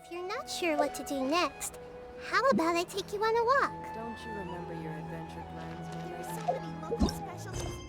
If you're not sure what to do next, how about I take you on a walk? Don't you remember your adventure plans, There are Mother? so many local specialties.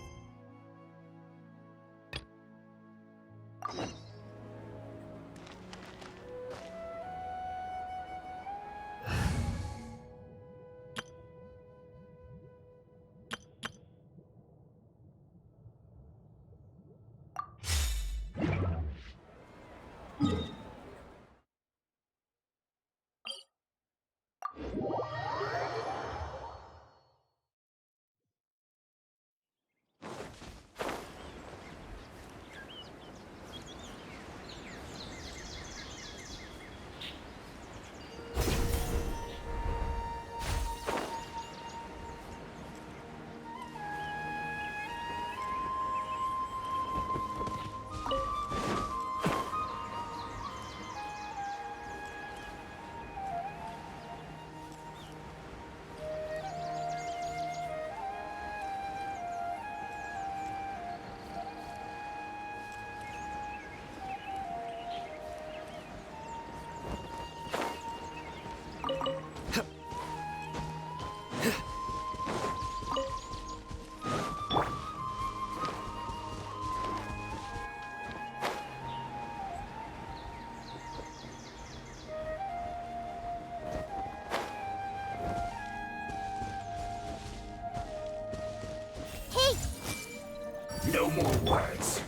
No more words.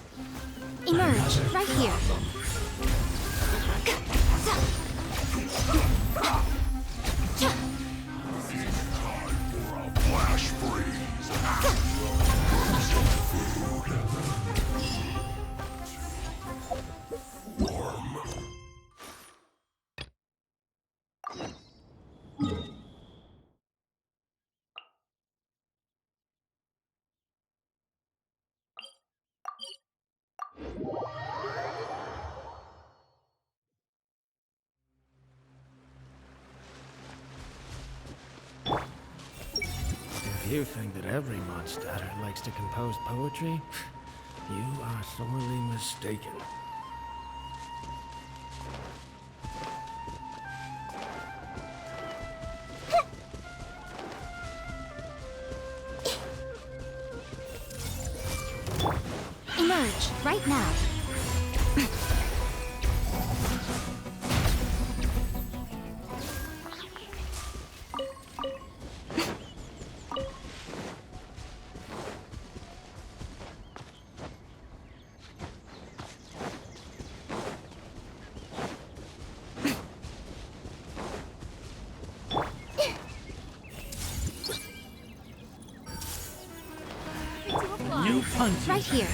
Emerge, right here. For a flash freeze. Warm. If you think that every monster likes to compose poetry, you are sorely mistaken. Emerge, right now. New punch. Right here.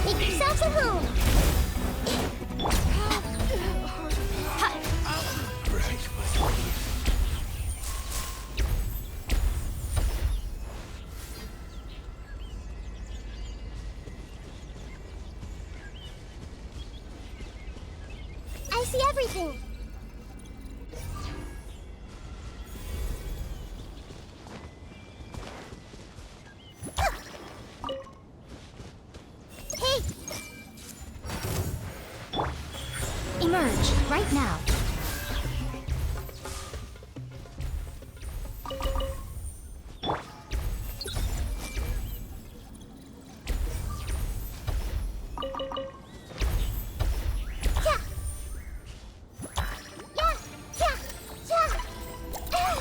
Make yourselves at home. I see everything. Hey! Emerge, right now. Yeah! Yeah! Yeah! Yeah!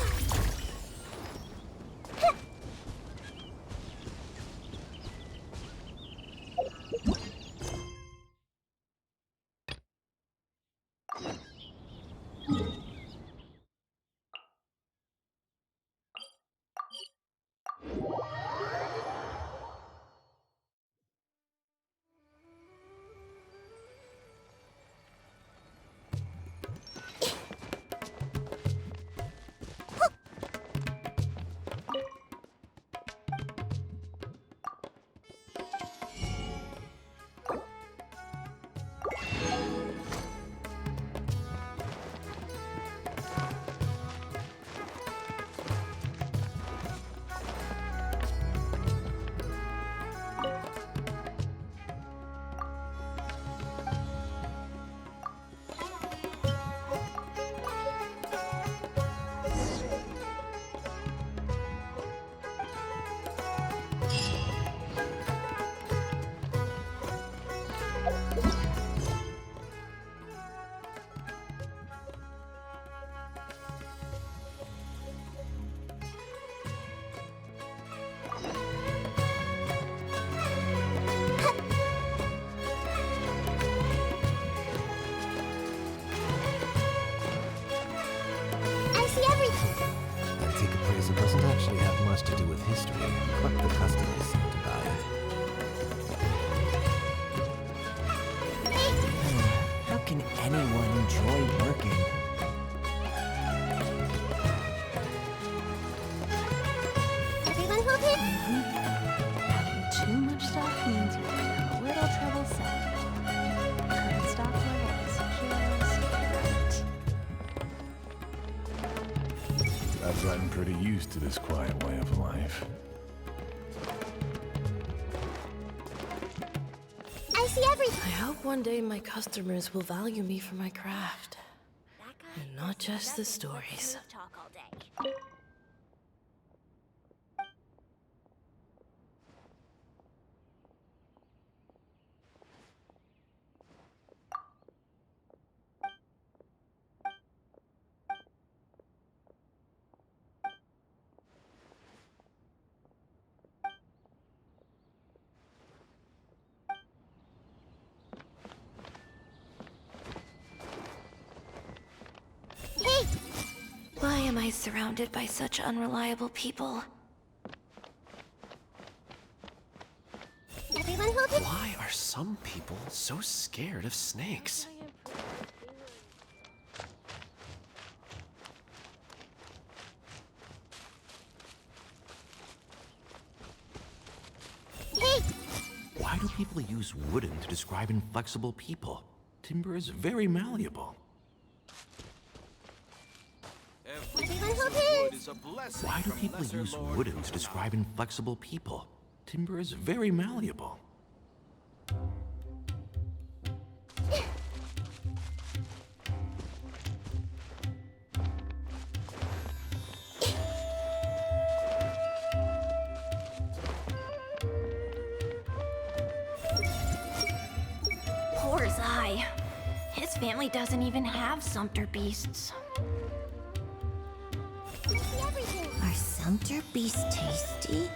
much to do with history, but the customers seem to buy it. How can anyone enjoy working? Everyone hold it. Having too much stock means you have a little trouble selling. Current stock level is just right. I've gotten pretty used to this quiet way of life. I see everything. I hope one day my customers will value me for my craft. And not just the stories. Talk all day. Hey! Why am I surrounded by such unreliable people? Everyone hold it. Why are some people so scared of snakes? Hey! Why do people use wooden to describe inflexible people? Timber is very malleable. Everyone hold hands. Why do people use wooden to describe inflexible people? Timber is very malleable. Poor Zai. His family doesn't even have sumpter beasts. I see everything. Are sumpter beasts tasty?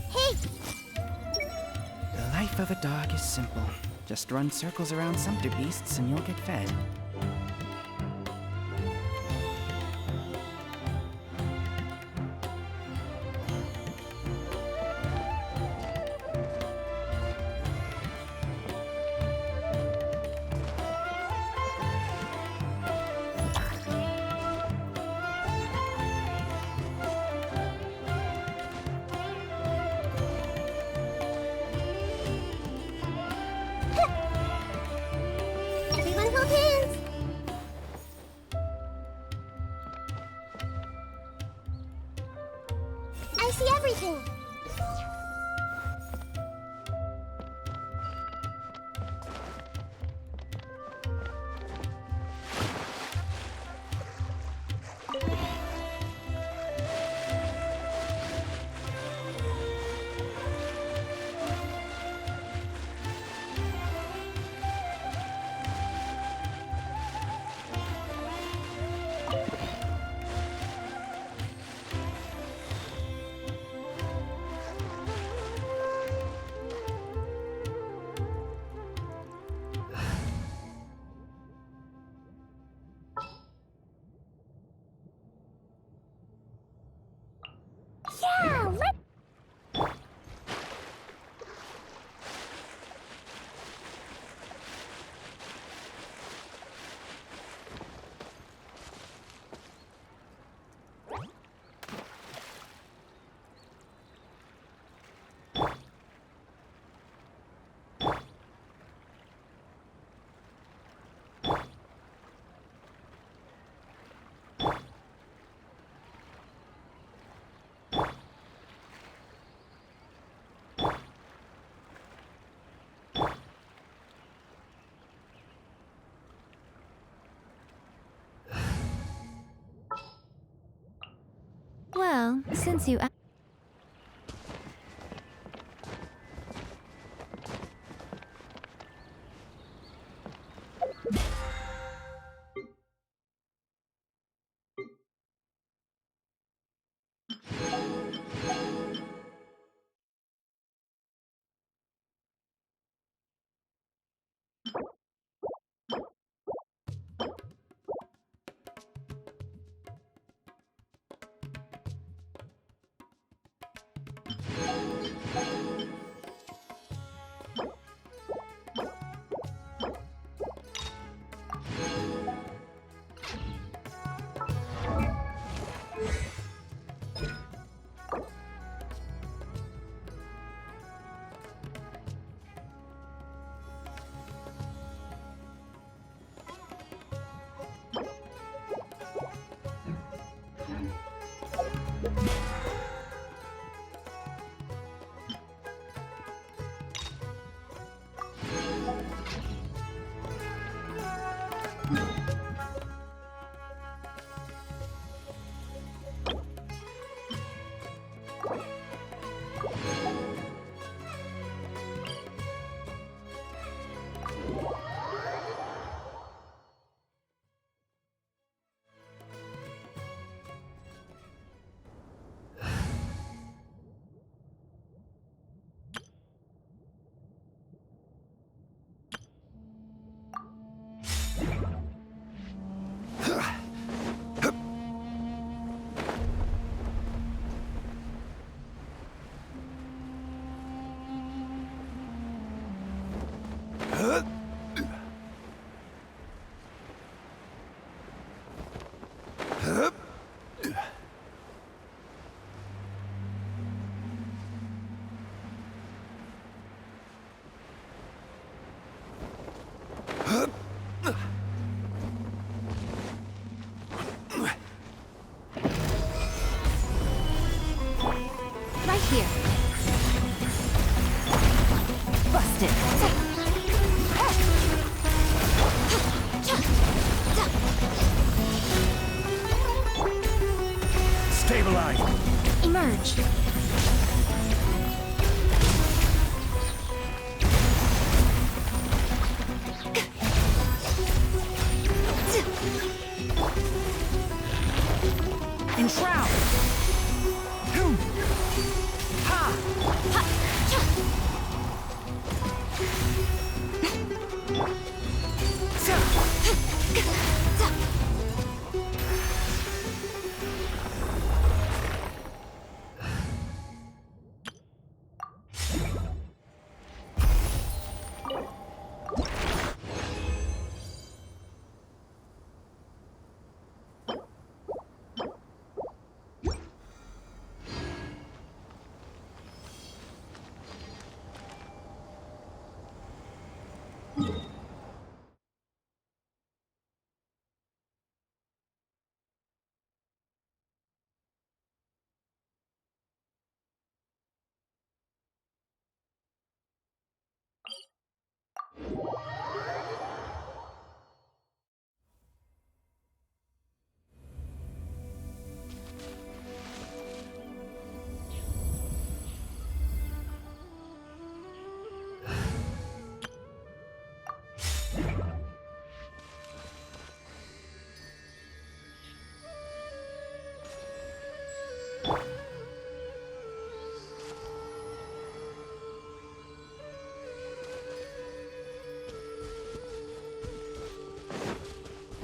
Hey! The life of a dog is simple. Just run circles around sumpter beasts and you'll get fed. Everyone hold hands. I see everything. Yeah, let Well, since you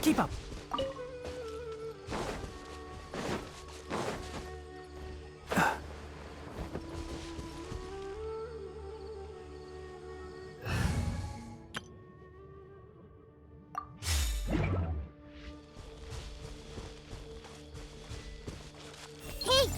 Keep up. Hey!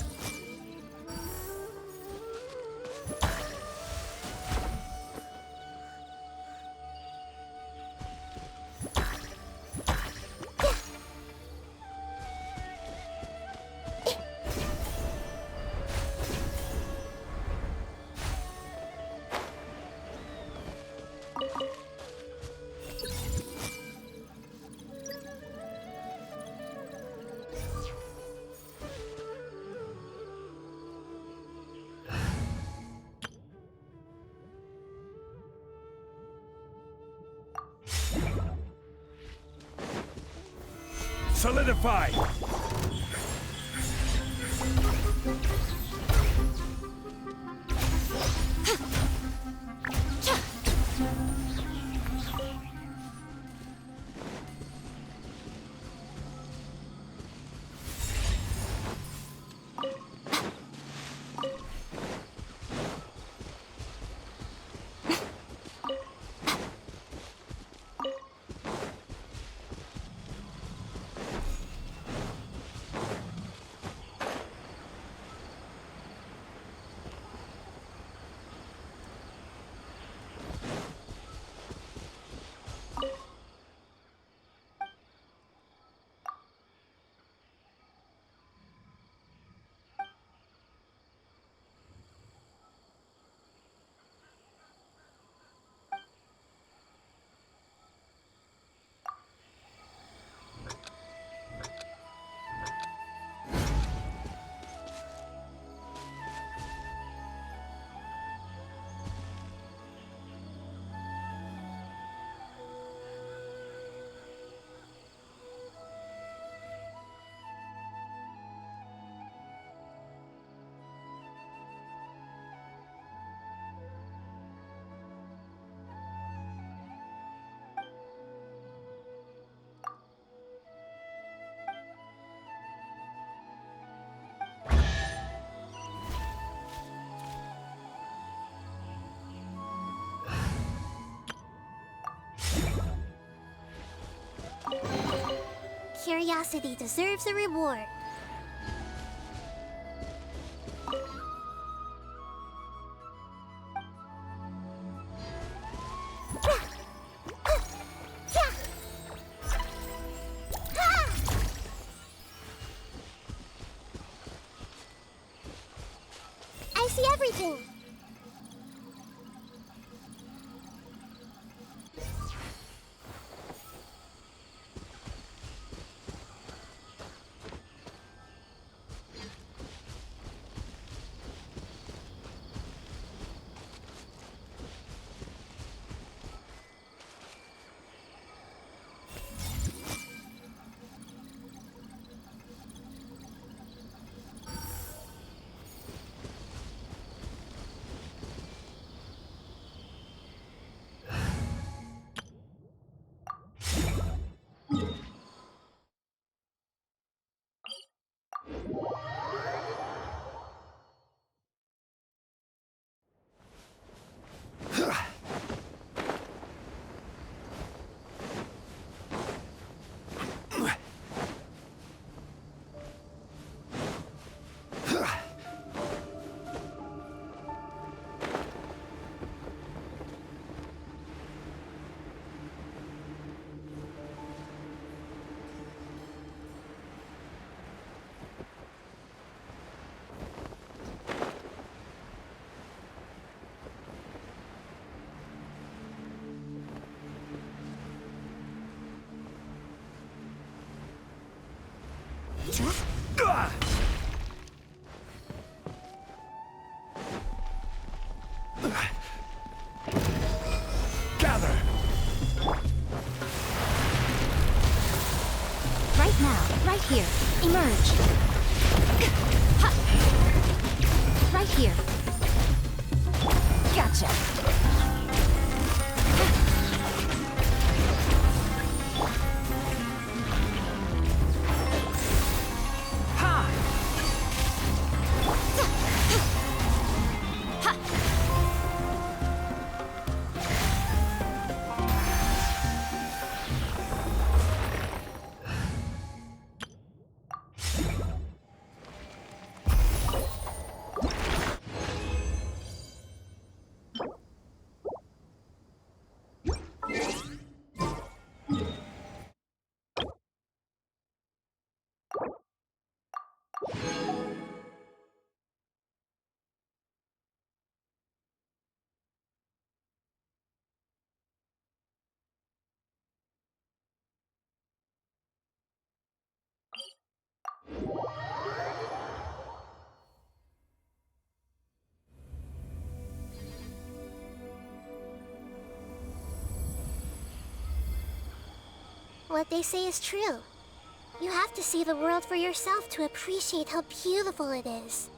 Solidify! Curiosity deserves a reward. I see everything. Gather! Right now, right here. Emerge. Ha! Right here. Gotcha. What they say is true. You have to see the world for yourself to appreciate how beautiful it is.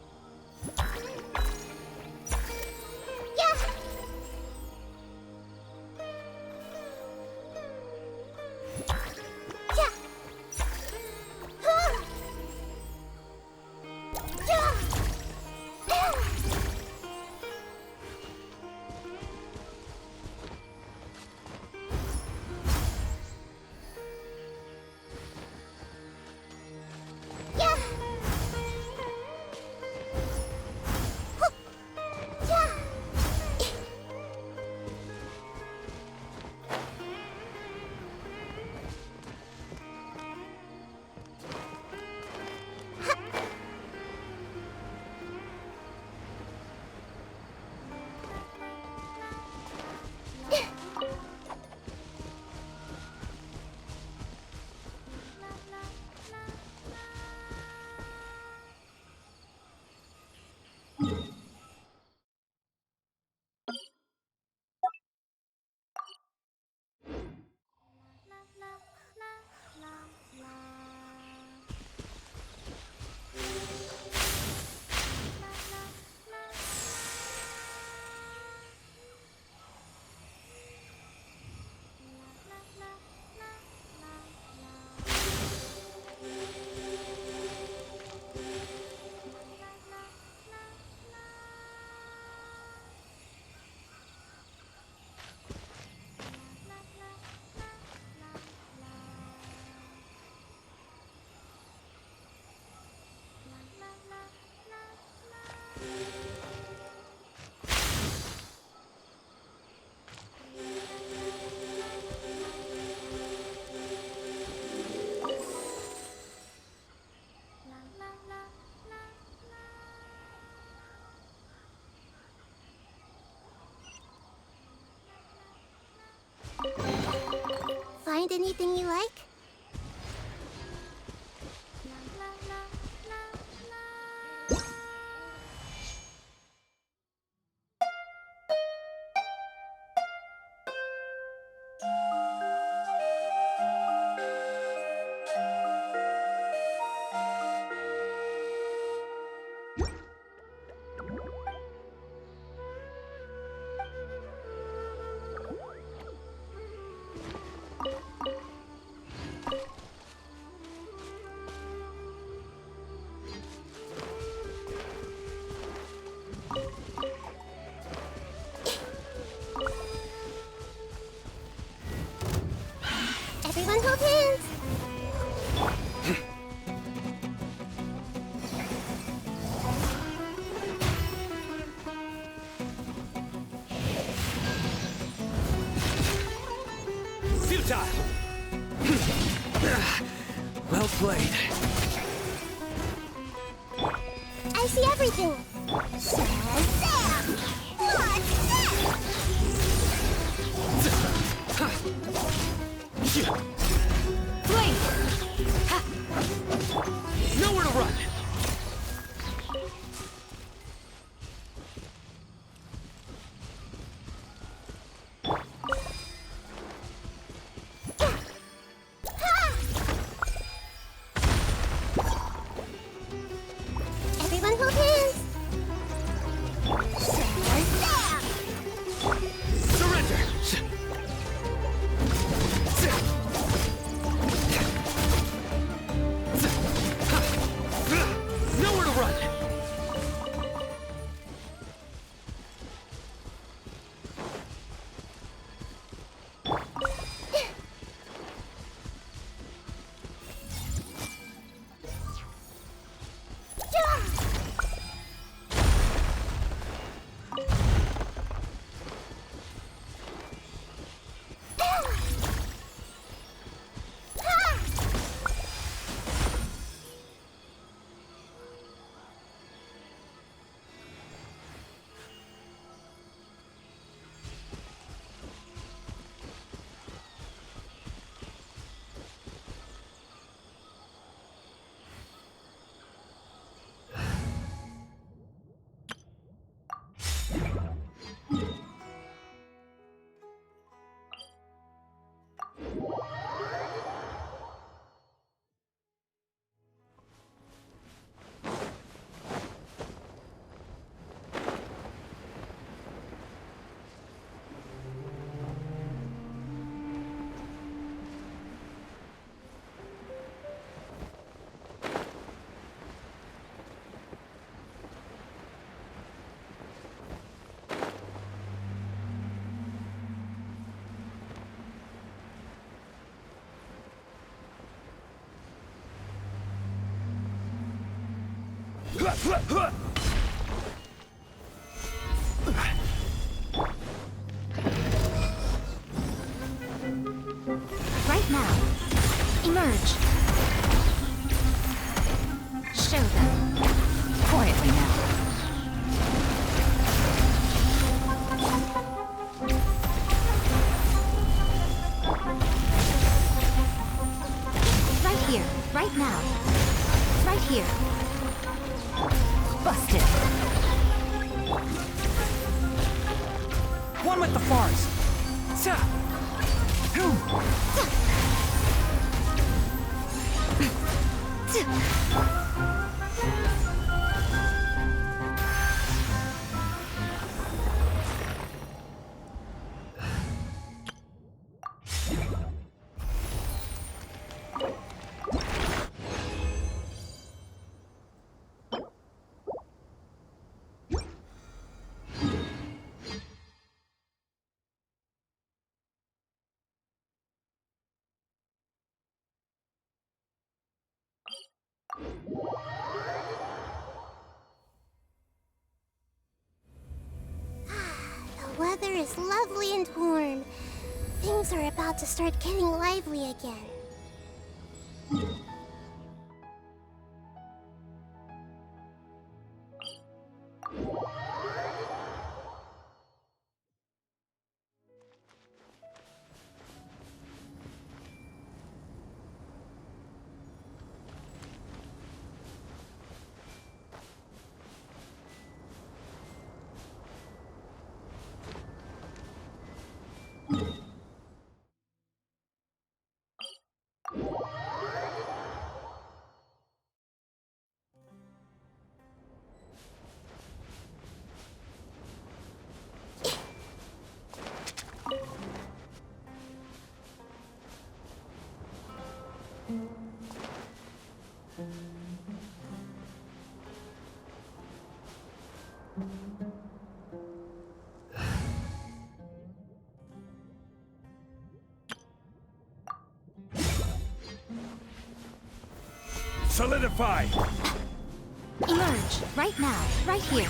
Yeah! Yeah! Huh! Yeah! Yeah! Yeah! Huh! Yeah! Find anything you like? Everyone hold hands! Futile! Well played. I see everything! Shazam! What's Nowhere to run! Everyone hold hands! Shazam! Surrender! Right now. Emerge. Show them. Quietly now. Right here. Right now. Right here. Busted. One with the forest. The weather is lovely and warm. Things are about to start getting lively again. Solidify! Emerge. Right now. Right here.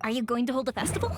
Are you going to hold a festival?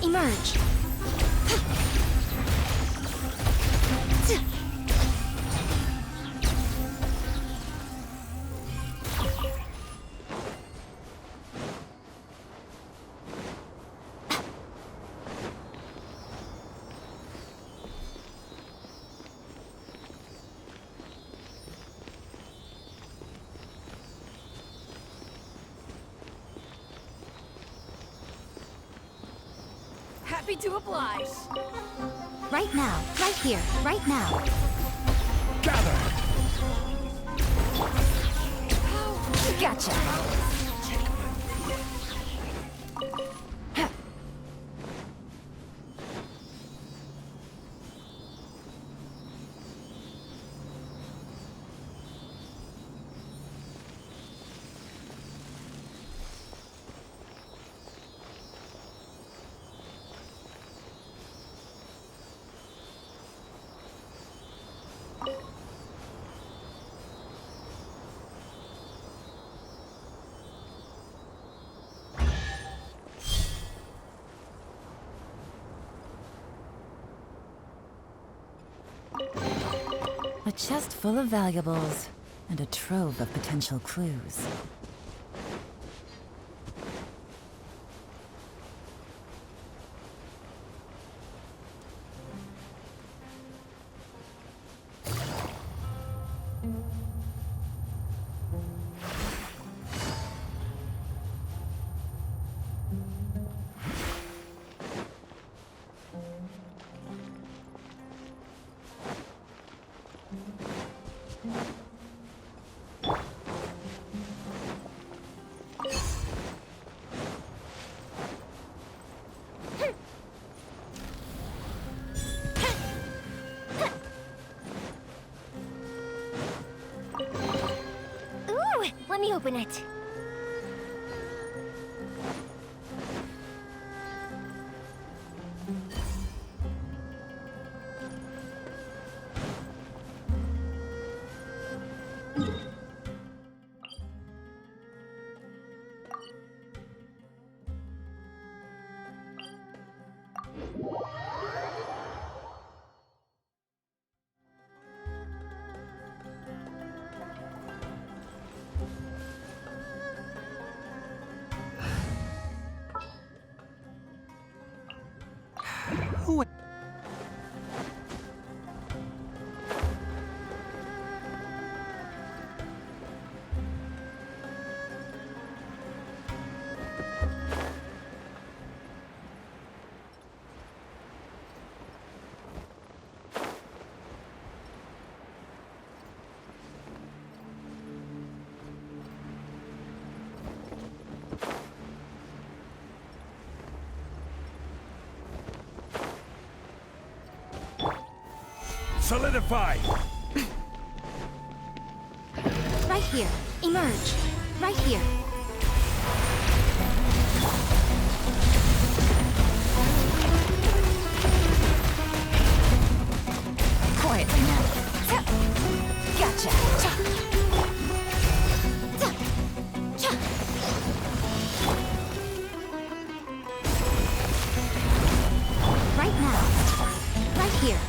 Emerge. Happy to oblige. Right now, right here, right now. Gather! Gotcha. A chest full of valuables, and a trove of potential clues. Let me open it. Solidify! here. Emerge. Right here. Quietly now. Gotcha. Right now. Right here.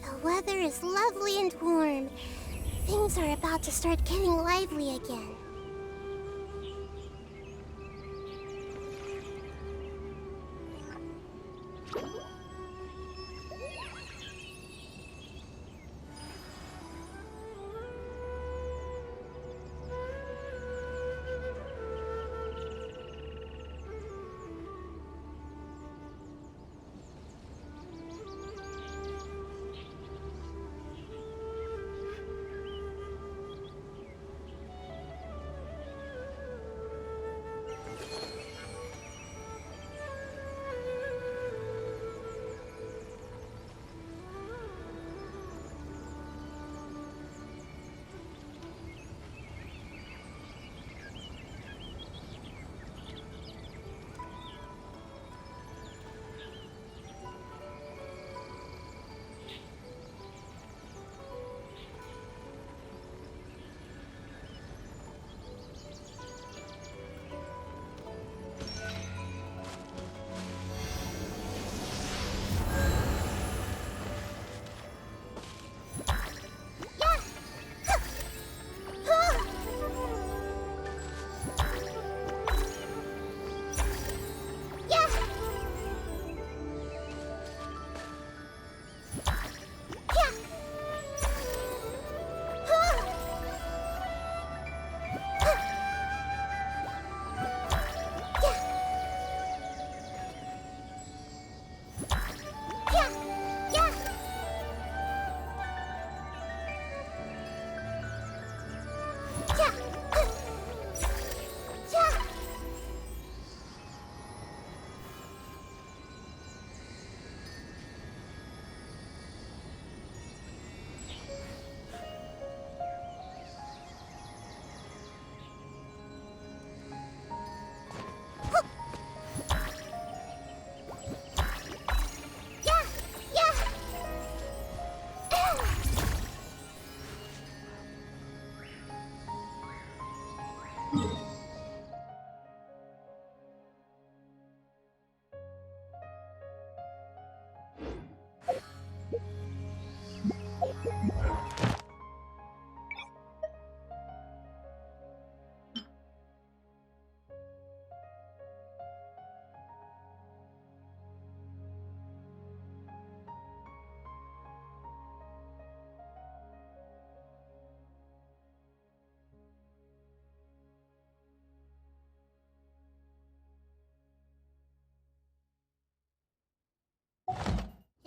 The weather is lovely and warm. Things are about to start getting lively again.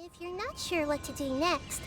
If you're not sure what to do next,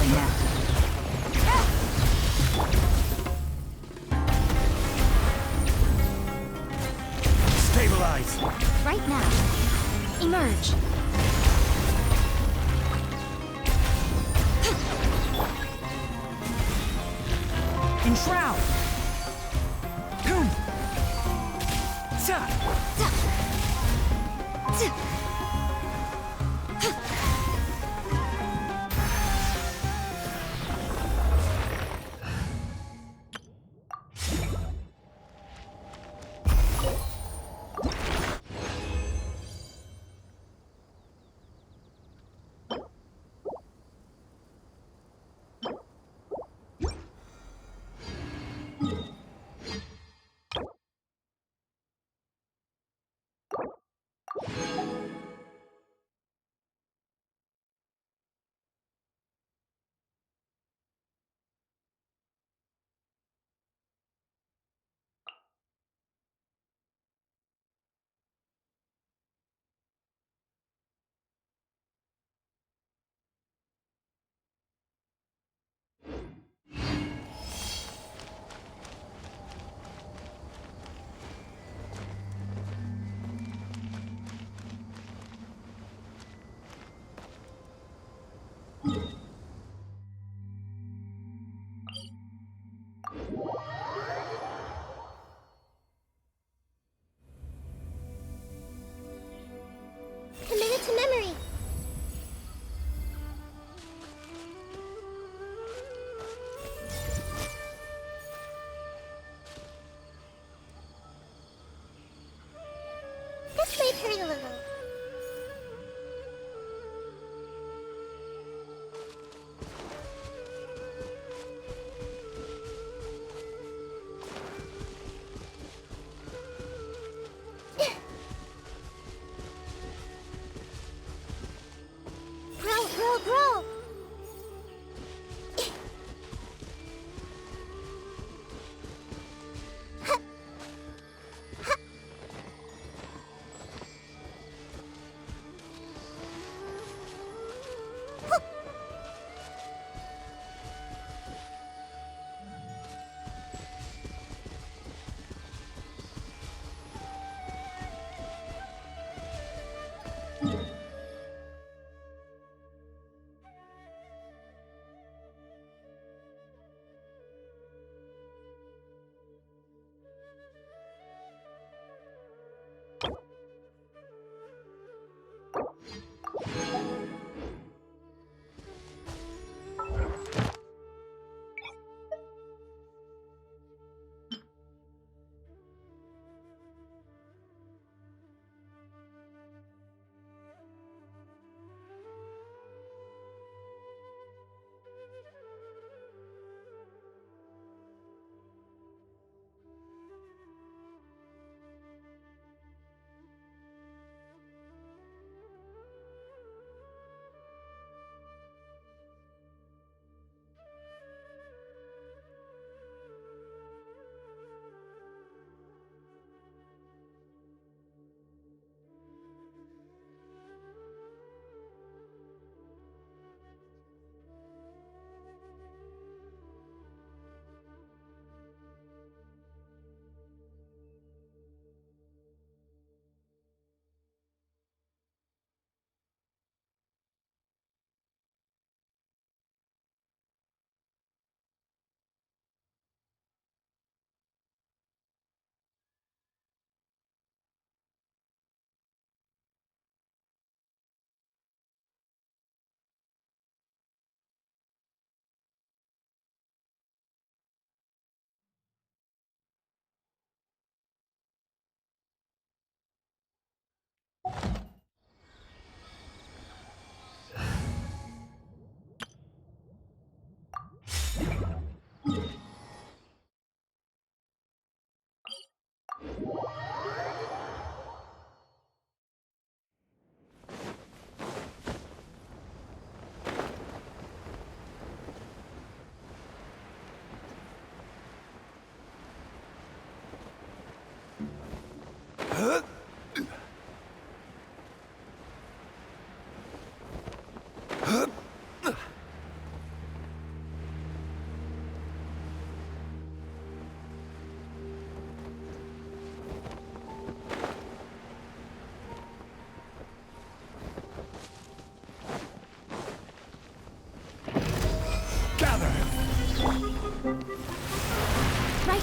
now. Stabilize! Right now. Emerge. Enshroud!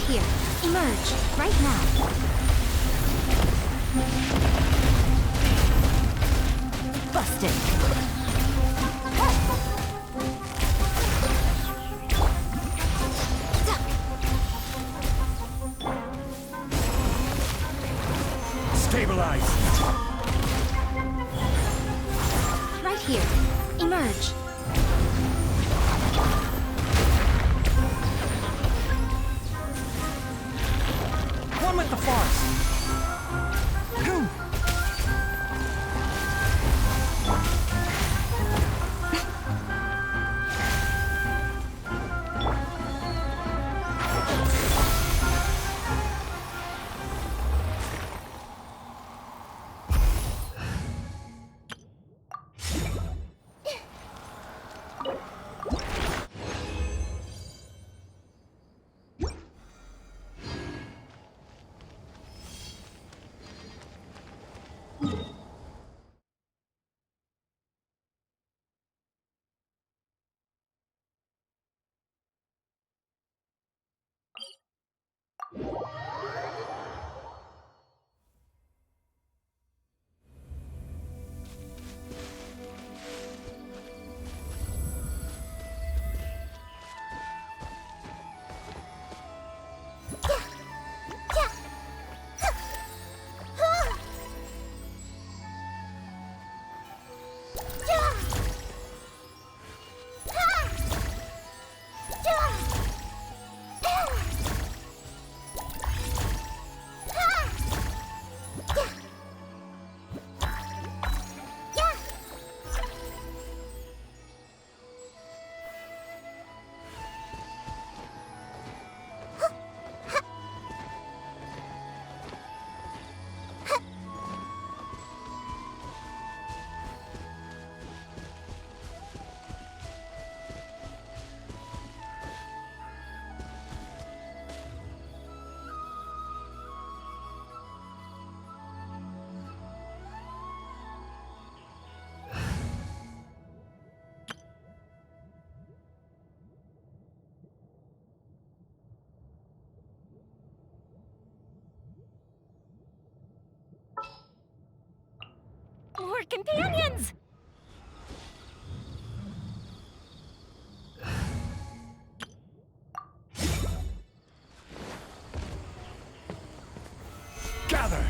here. Emerge. Right now. Busted! Stabilize! Right here. Emerge. One with the force! More companions! Gather!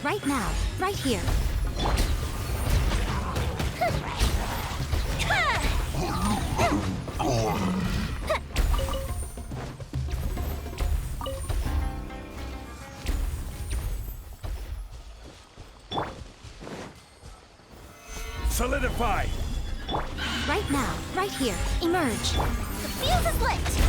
Right now. Right here. Solidify! Right now. Right here. Emerge. The fuse is lit!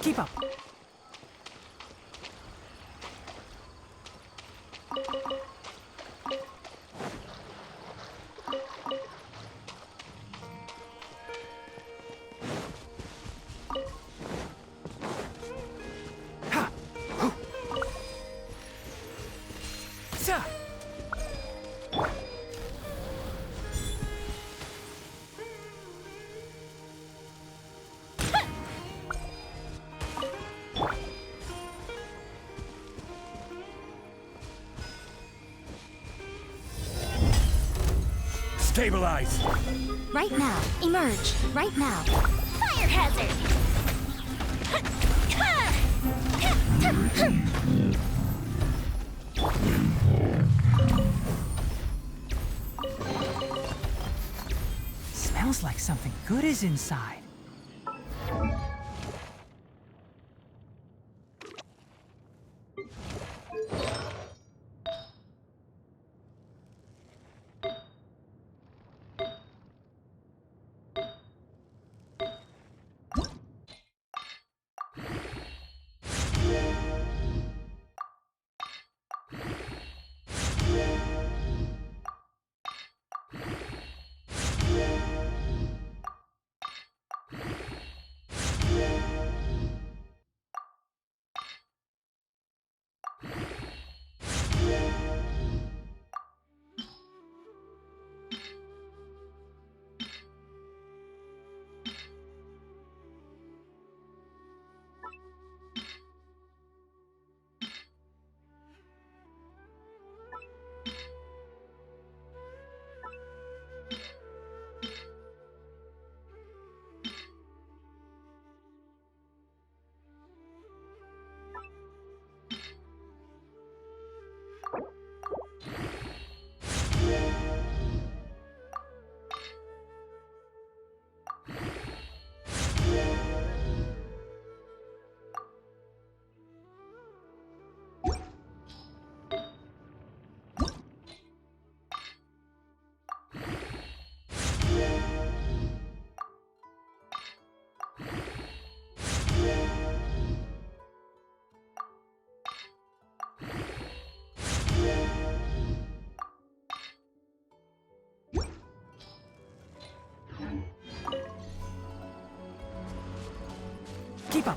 Keep up. Ha! Sa! Stabilize! Right now. Emerge. Right now. Fire hazard! good is inside. Keep up.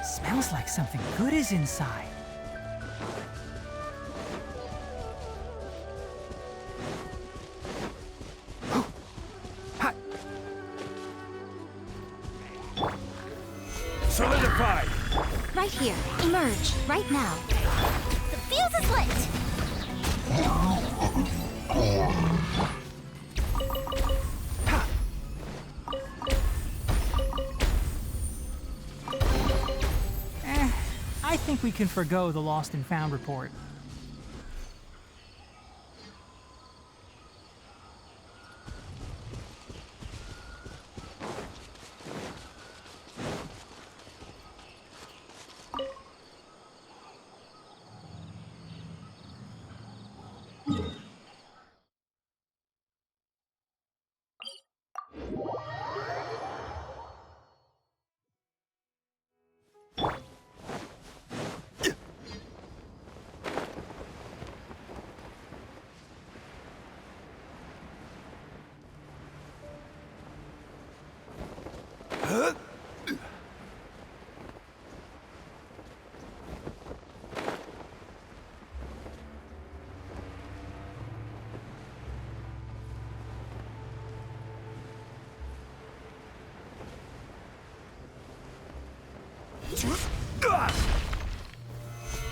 Smells like something good is inside. Solidify! Right here. Emerge. Right now. The fuse is lit! I think we can forgo the lost and found report.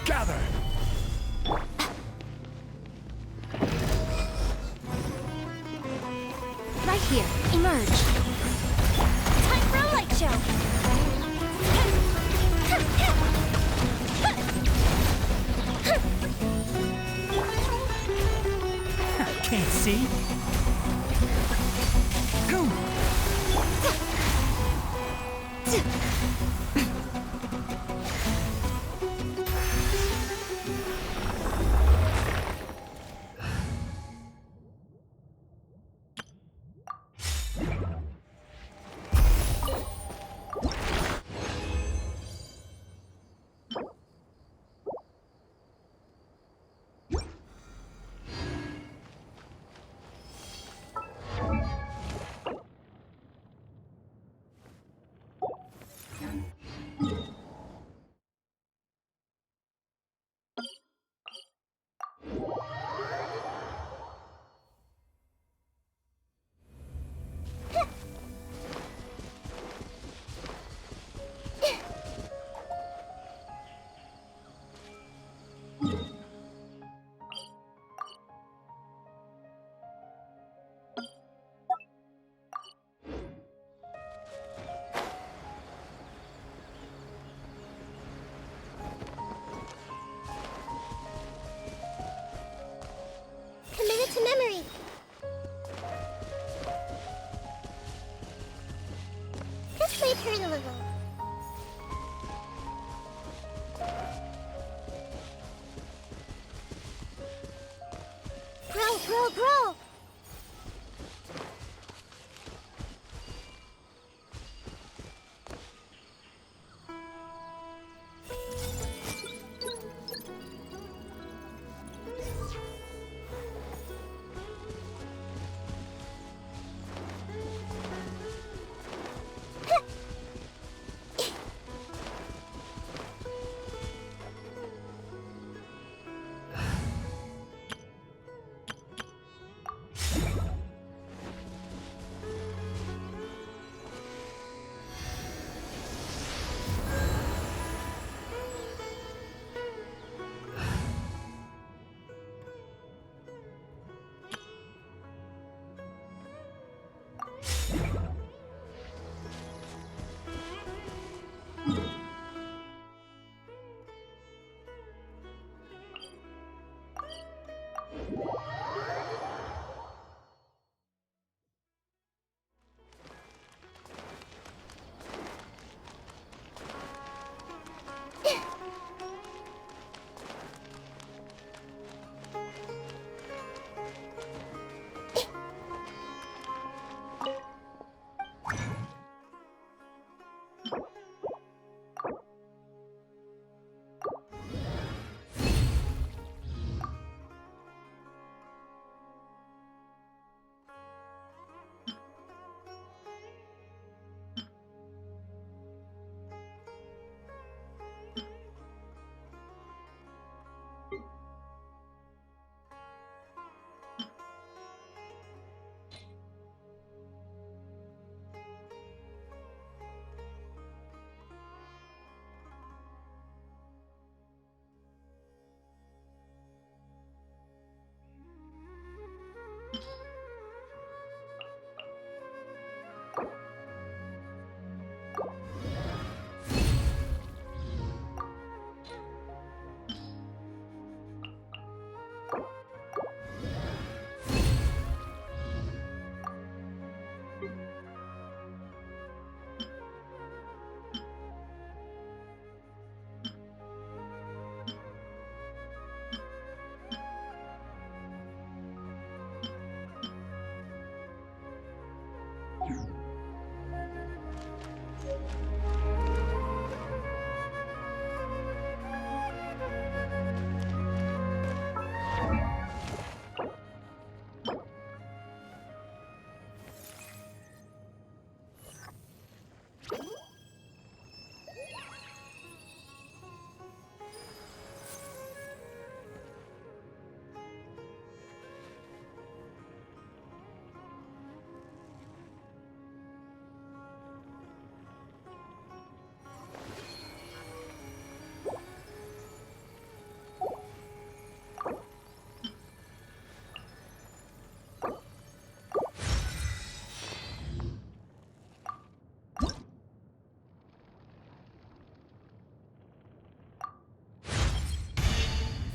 Gather! Right here. Emerge. Time for a light show! Can't see. Go!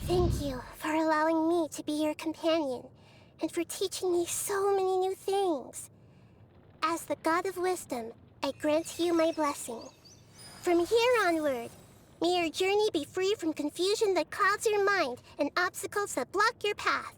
Thank you for allowing me to be your companion, and for teaching me so many new things. As the God of Wisdom, I grant you my blessing. From here onward, may your journey be free from confusion that clouds your mind and obstacles that block your path.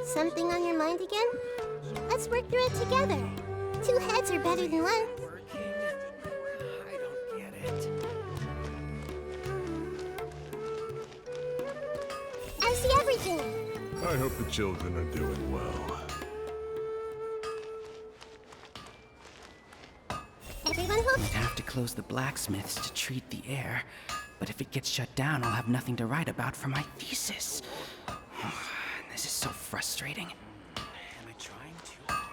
Something on your mind again? Let's work through it together. 2 heads are better than 1. I don't get it. I hope the children are doing well. Everyone hold. We'd have to close the blacksmiths to treat the air, but if it gets shut down, I'll have nothing to write about for my thesis. This is so frustrating. Am I trying too hard?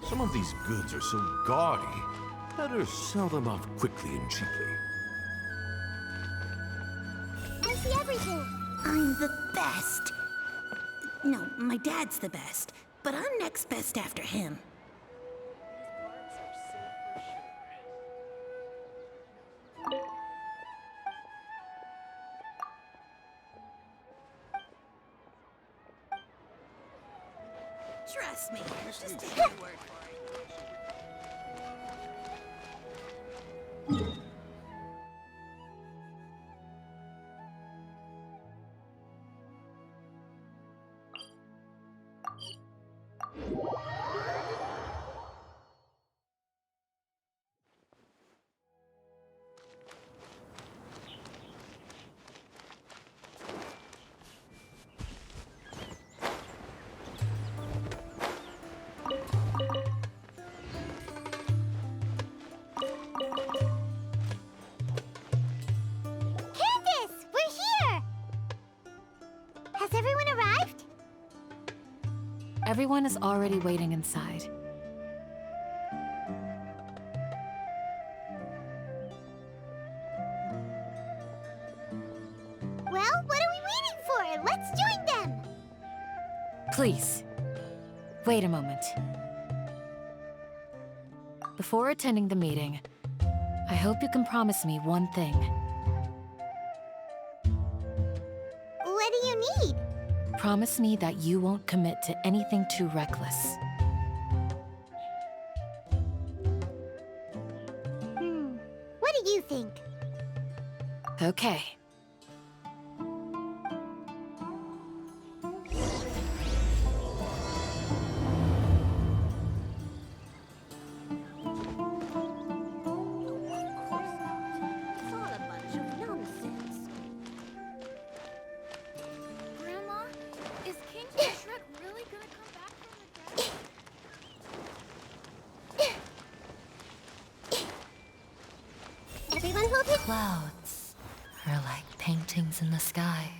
Some of these goods are so gaudy. Better sell them off quickly and cheaply. I see everything. I'm the best. No, my dad's the best, but I'm next best after him. Trust me, just take my word for it. Has everyone arrived? Everyone is already waiting inside. Well, what are we waiting for? Let's join them! Please, wait a moment. Before attending the meeting, I hope you can promise me one thing. What do you need? Promise me that you won't commit to anything too reckless. What do you think? Okay. Everyone hold it. Clouds are like paintings in the sky.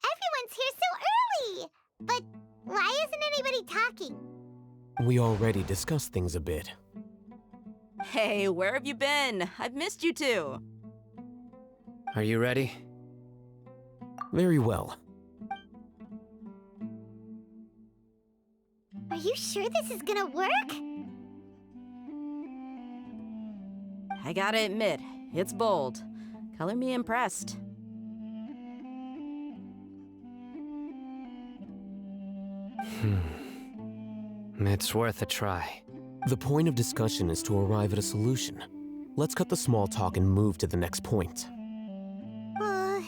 Everyone's here so early! But why isn't anybody talking? We already discussed things a bit. Hey, where have you been? I've missed you two. Are you ready? Very well. Are you sure this is gonna work? I gotta admit, it's bold. Color me impressed. It's worth a try. The point of discussion is to arrive at a solution. Let's cut the small talk and move to the next point. You're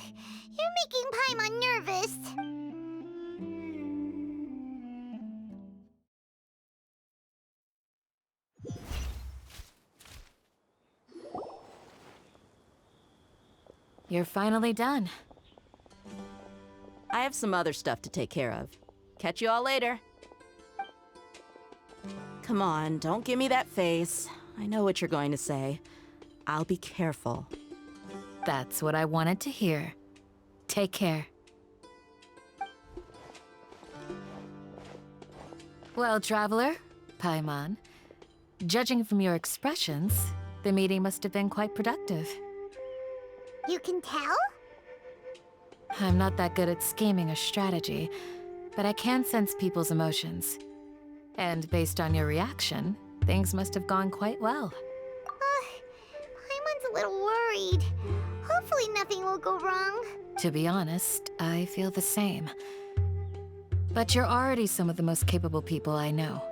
making Paimon nervous. You're finally done. I have some other stuff to take care of. Catch you all later. Come on, don't give me that face. I know what you're going to say. I'll be careful. That's what I wanted to hear. Take care. Well, traveler, Paimon, judging from your expressions, the meeting must have been quite productive. You can tell? I'm not that good at scheming or strategy, but I can sense people's emotions. And based on your reaction, things must have gone quite well. Paimon's a little worried. Hopefully nothing will go wrong. To be honest, I feel the same. But you're already some of the most capable people I know.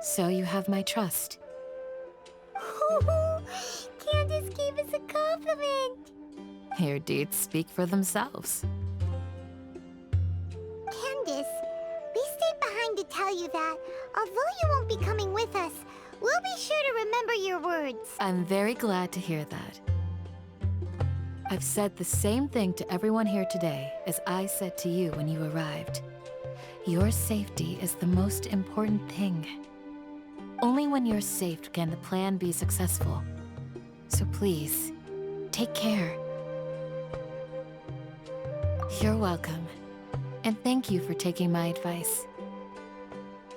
So you have my trust. Candace gave us a compliment. Your deeds speak for themselves. Candace, we stayed behind to tell you that, although you won't be coming with us, we'll be sure to remember your words. I'm very glad to hear that. I've said the same thing to everyone here today as I said to you when you arrived. Your safety is the most important thing. Only when you're safe can the plan be successful. So please, take care. You're welcome. And thank you for taking my advice.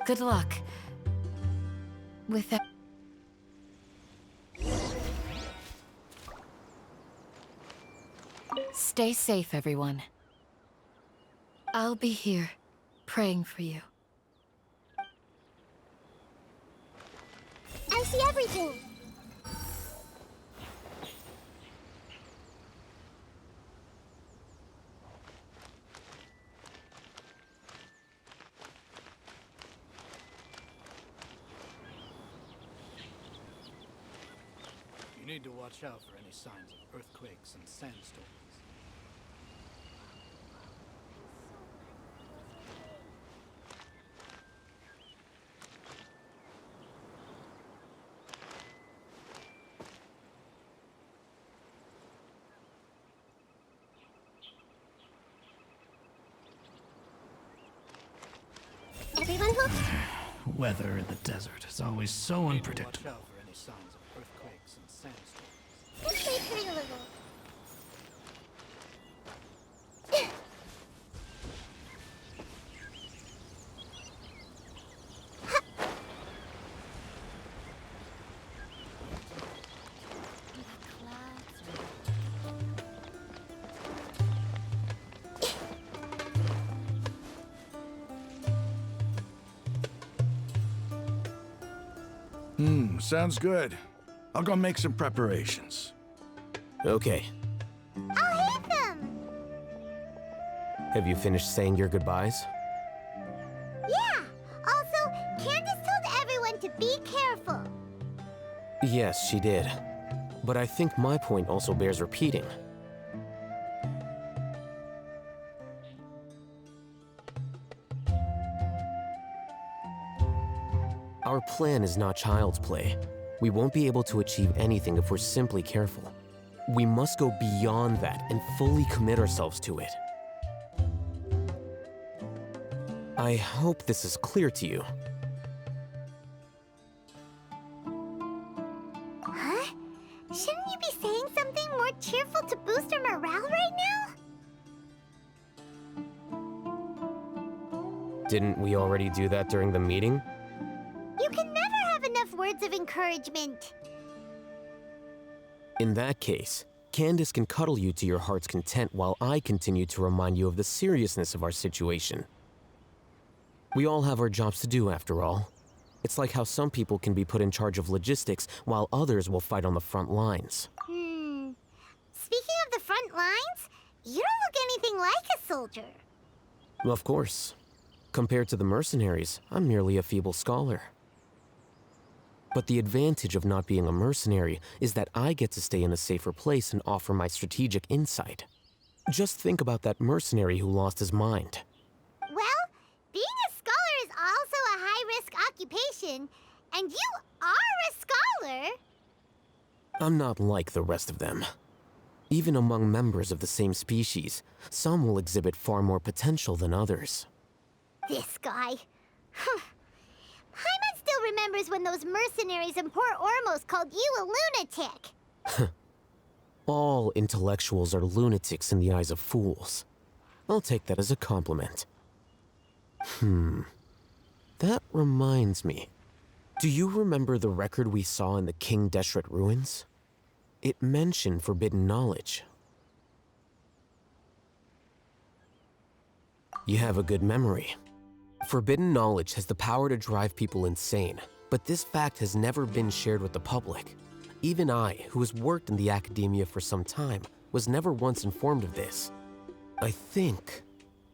Good luck. With that... Stay safe, everyone. I'll be here, praying for you. I see everything. You need to watch out for any signs of earthquakes and sandstorms. Everyone hooked? Weather in the desert is always so unpredictable. Watch out for any signs of earthquakes and sandstorms. Just wait for a little. Sounds good. I'll go make some preparations. Okay. I'll hit them! Have you finished saying your goodbyes? Yeah! Also, Candace told everyone to be careful. Yes, she did. But I think my point also bears repeating. Our plan is not child's play. We won't be able to achieve anything if we're simply careful. We must go beyond that and fully commit ourselves to it. I hope this is clear to you. Huh? Shouldn't you be saying something more cheerful to boost our morale right now? Didn't we already do that during the meeting? You can never have enough words of encouragement. In that case, Candace can cuddle you to your heart's content while I continue to remind you of the seriousness of our situation. We all have our jobs to do, after all. It's like how some people can be put in charge of logistics while others will fight on the front lines. Speaking of the lines? You don't look anything like a soldier. Of course. Compared to the mercenaries, I'm merely a feeble scholar. But the advantage of not being a mercenary is that I get to stay in a safer place and offer my strategic insight. Just think about that mercenary who lost his mind. Well, being a scholar is also a high-risk occupation, and you are a scholar. I'm not like the rest of them. Even among members of the same species, some will exhibit far more potential than others. This guy. Paimon still remembers when those mercenaries in Port Ormos called you a lunatic. All intellectuals are lunatics in the eyes of fools. I'll take that as a compliment. That reminds me. Do you remember the record we saw in the King Deshret ruins? It mentioned forbidden knowledge. You have a good memory. Forbidden knowledge has the power to drive people insane, but this fact has never been shared with the public. Even I, who has worked in the academia for some time, was never once informed of this. I think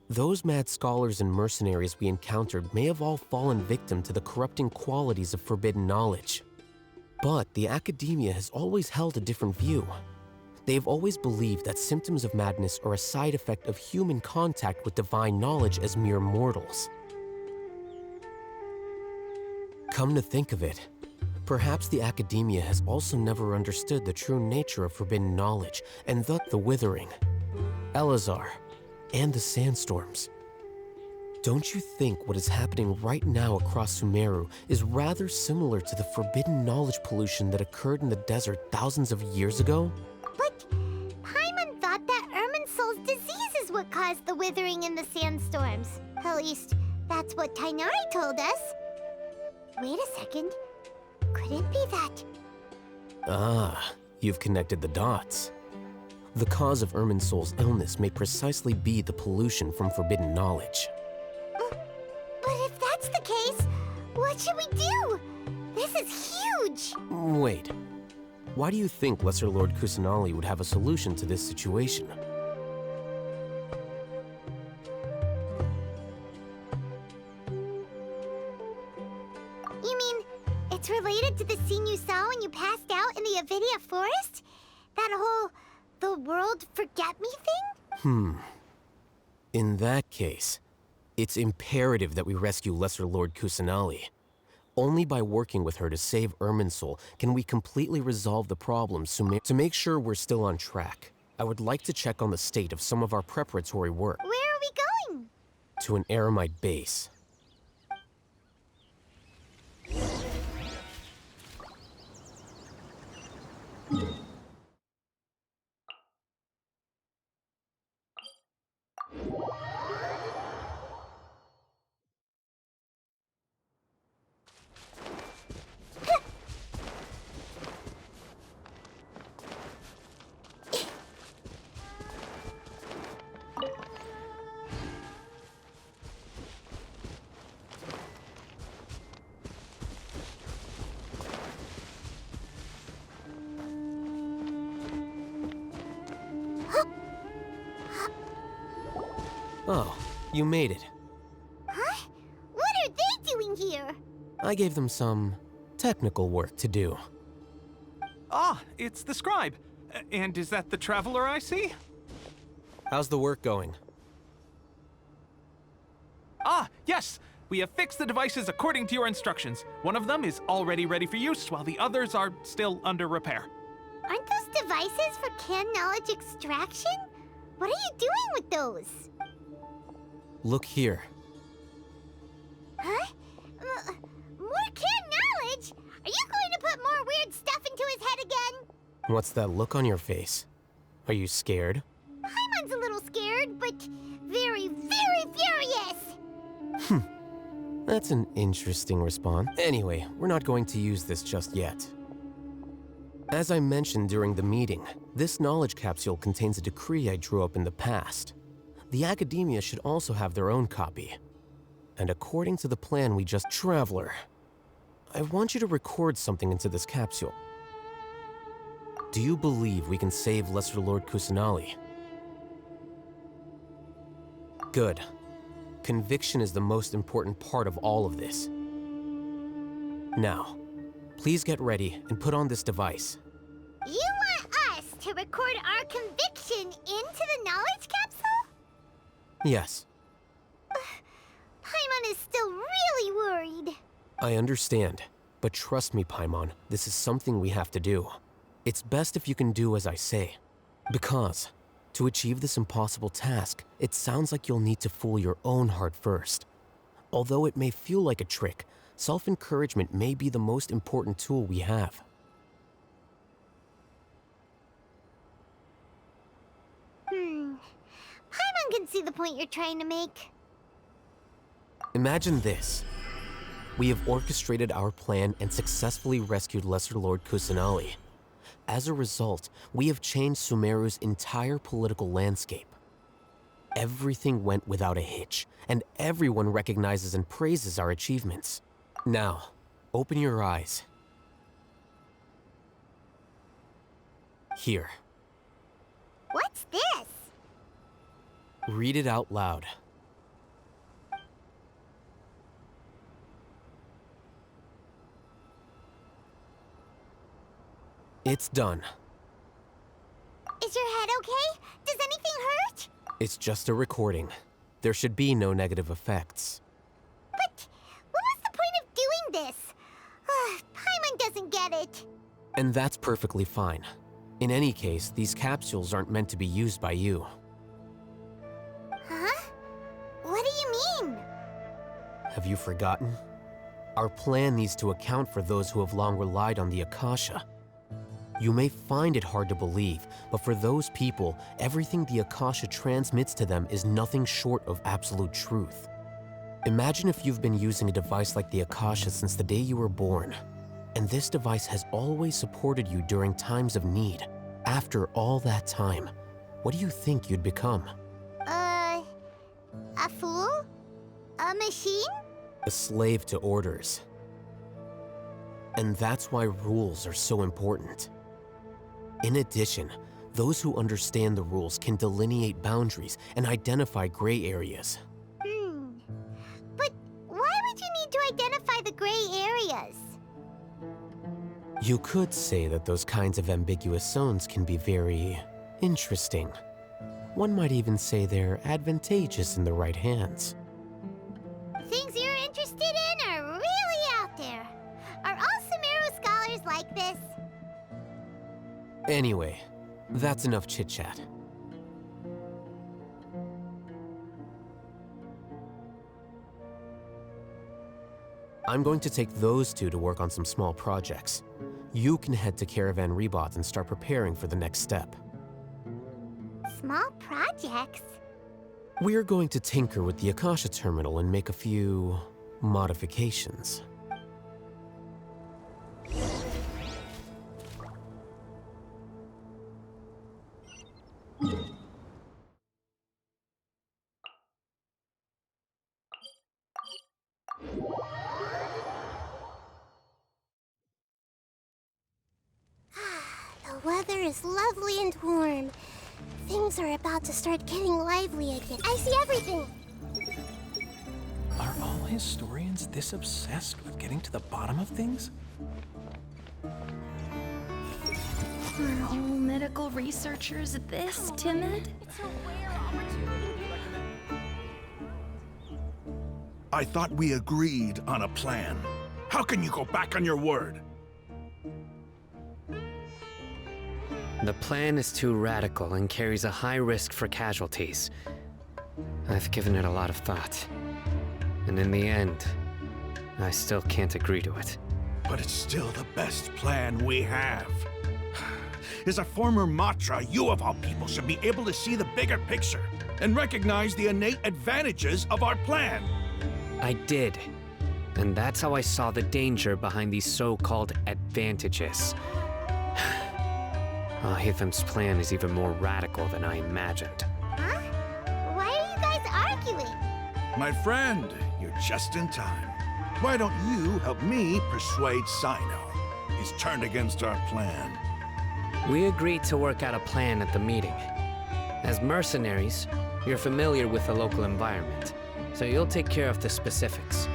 those mad scholars and mercenaries we encountered may have all fallen victim to the corrupting qualities of forbidden knowledge. But the academia has always held a different view. They've always believed that symptoms of madness are a side effect of human contact with divine knowledge as mere mortals. Come to think of it, perhaps the academia has also never understood the true nature of forbidden knowledge, and thus the Withering, Elazar, and the sandstorms. Don't you think what is happening right now across Sumeru is rather similar to the forbidden knowledge pollution that occurred in the desert thousands of years ago? But Paimon thought that Irminsul's disease is what caused the withering and the sandstorms. At least, that's what Tainari told us. Wait a second. Could it be that? Ah, you've connected the dots. The cause of Irminsul's illness may precisely be the pollution from forbidden knowledge. But if that's the case, what should we do? This is huge! Wait. Why do you think Lesser Lord Kusanali would have a solution to this situation? You mean, it's related to the scene you saw when you passed out in the Avidia forest? That whole, the world forget me thing? In that case, it's imperative that we rescue Lesser Lord Kusanali. Only by working with her to save Irminsul can we completely resolve the problem. To make sure we're still on track, I would like to check on the state of some of our preparatory work. Where are we going? To an Eremite base. Oh, you made it. Huh? What are they doing here? I gave them some technical work to do. Ah, it's the scribe. And is that the traveler I see? How's the work going? Ah, yes! We have fixed the devices according to your instructions. One of them is already ready for use, while the others are still under repair. Aren't those devices for can knowledge extraction? What are you doing with those? Look here. Huh? More can knowledge? Are you going to put more weird stuff into his head again? What's that look on your face? Are you scared? Paimon's a little scared, but very, very furious! That's an interesting response. Anyway, we're not going to use this just yet. As I mentioned during the meeting, this knowledge capsule contains a decree I drew up in the past. The academia should also have their own copy. And according to the plan we just... Traveler, I want you to record something into this capsule. Do you believe we can save Lesser Lord Kusanali? Good. Conviction is the most important part of all of this. Now, please get ready and put on this device. You want us to record our conviction into the knowledge capsule? Yes. Paimon is still really worried. I understand, but trust me, Paimon, this is something we have to do. It's best if you can do as I say. Because, to achieve this impossible task, it sounds like you'll need to fool your own heart first. Although it may feel like a trick, self-encouragement may be the most important tool we have. Paimon can see the point you're trying to make. Imagine this. We have orchestrated our plan and successfully rescued Lesser Lord Kusanali. As a result, we have changed Sumeru's entire political landscape. Everything went without a hitch, and everyone recognizes and praises our achievements. Now, open your eyes. Here. What's this? Read it out loud. It's done. Is your head okay? Does anything hurt? It's just a recording. There should be no negative effects. But what was the point of doing this? Paimon doesn't get it. And that's perfectly fine. In any case, these capsules aren't meant to be used by you. Huh? What do you mean? Have you forgotten? Our plan needs to account for those who have long relied on the Akasha. You may find it hard to believe, but for those people, everything the Akasha transmits to them is nothing short of absolute truth. Imagine if you've been using a device like the Akasha since the day you were born, and this device has always supported you during times of need. After all that time, what do you think you'd become? A fool? A machine? A slave to orders. And that's why rules are so important. In addition, those who understand the rules can delineate boundaries and identify gray areas. But why would you need to identify the gray areas? You could say that those kinds of ambiguous zones can be very interesting. One might even say they're advantageous in the right hands. Things you're interested in are really out there. Are all Sumeru scholars like this? Anyway, that's enough chit-chat. I'm going to take those two to work on some small projects. You can head to Caravan Rebot and start preparing for the next step. Small projects? We're going to tinker with the Akasha terminal and make a few modifications. The weather is lovely and warm. Things are about to start getting lively again. I see everything! Are all historians this obsessed with getting to the bottom of things? Are all medical researchers this timid? It's a rare opportunity. I thought we agreed on a plan. How can you go back on your word? The plan is too radical and carries a high risk for casualties. I've given it a lot of thought. And in the end, I still can't agree to it. But it's still the best plan we have. As a former Matra, you of all people should be able to see the bigger picture and recognize the innate advantages of our plan. I did. And that's how I saw the danger behind these so-called advantages. Ahithem's plan is even more radical than I imagined. Huh? Why are you guys arguing? My friend, you're just in time. Why don't you help me persuade Sino? He's turned against our plan. We agreed to work out a plan at the meeting. As mercenaries, You're familiar with the local environment, so you'll take care of the specifics.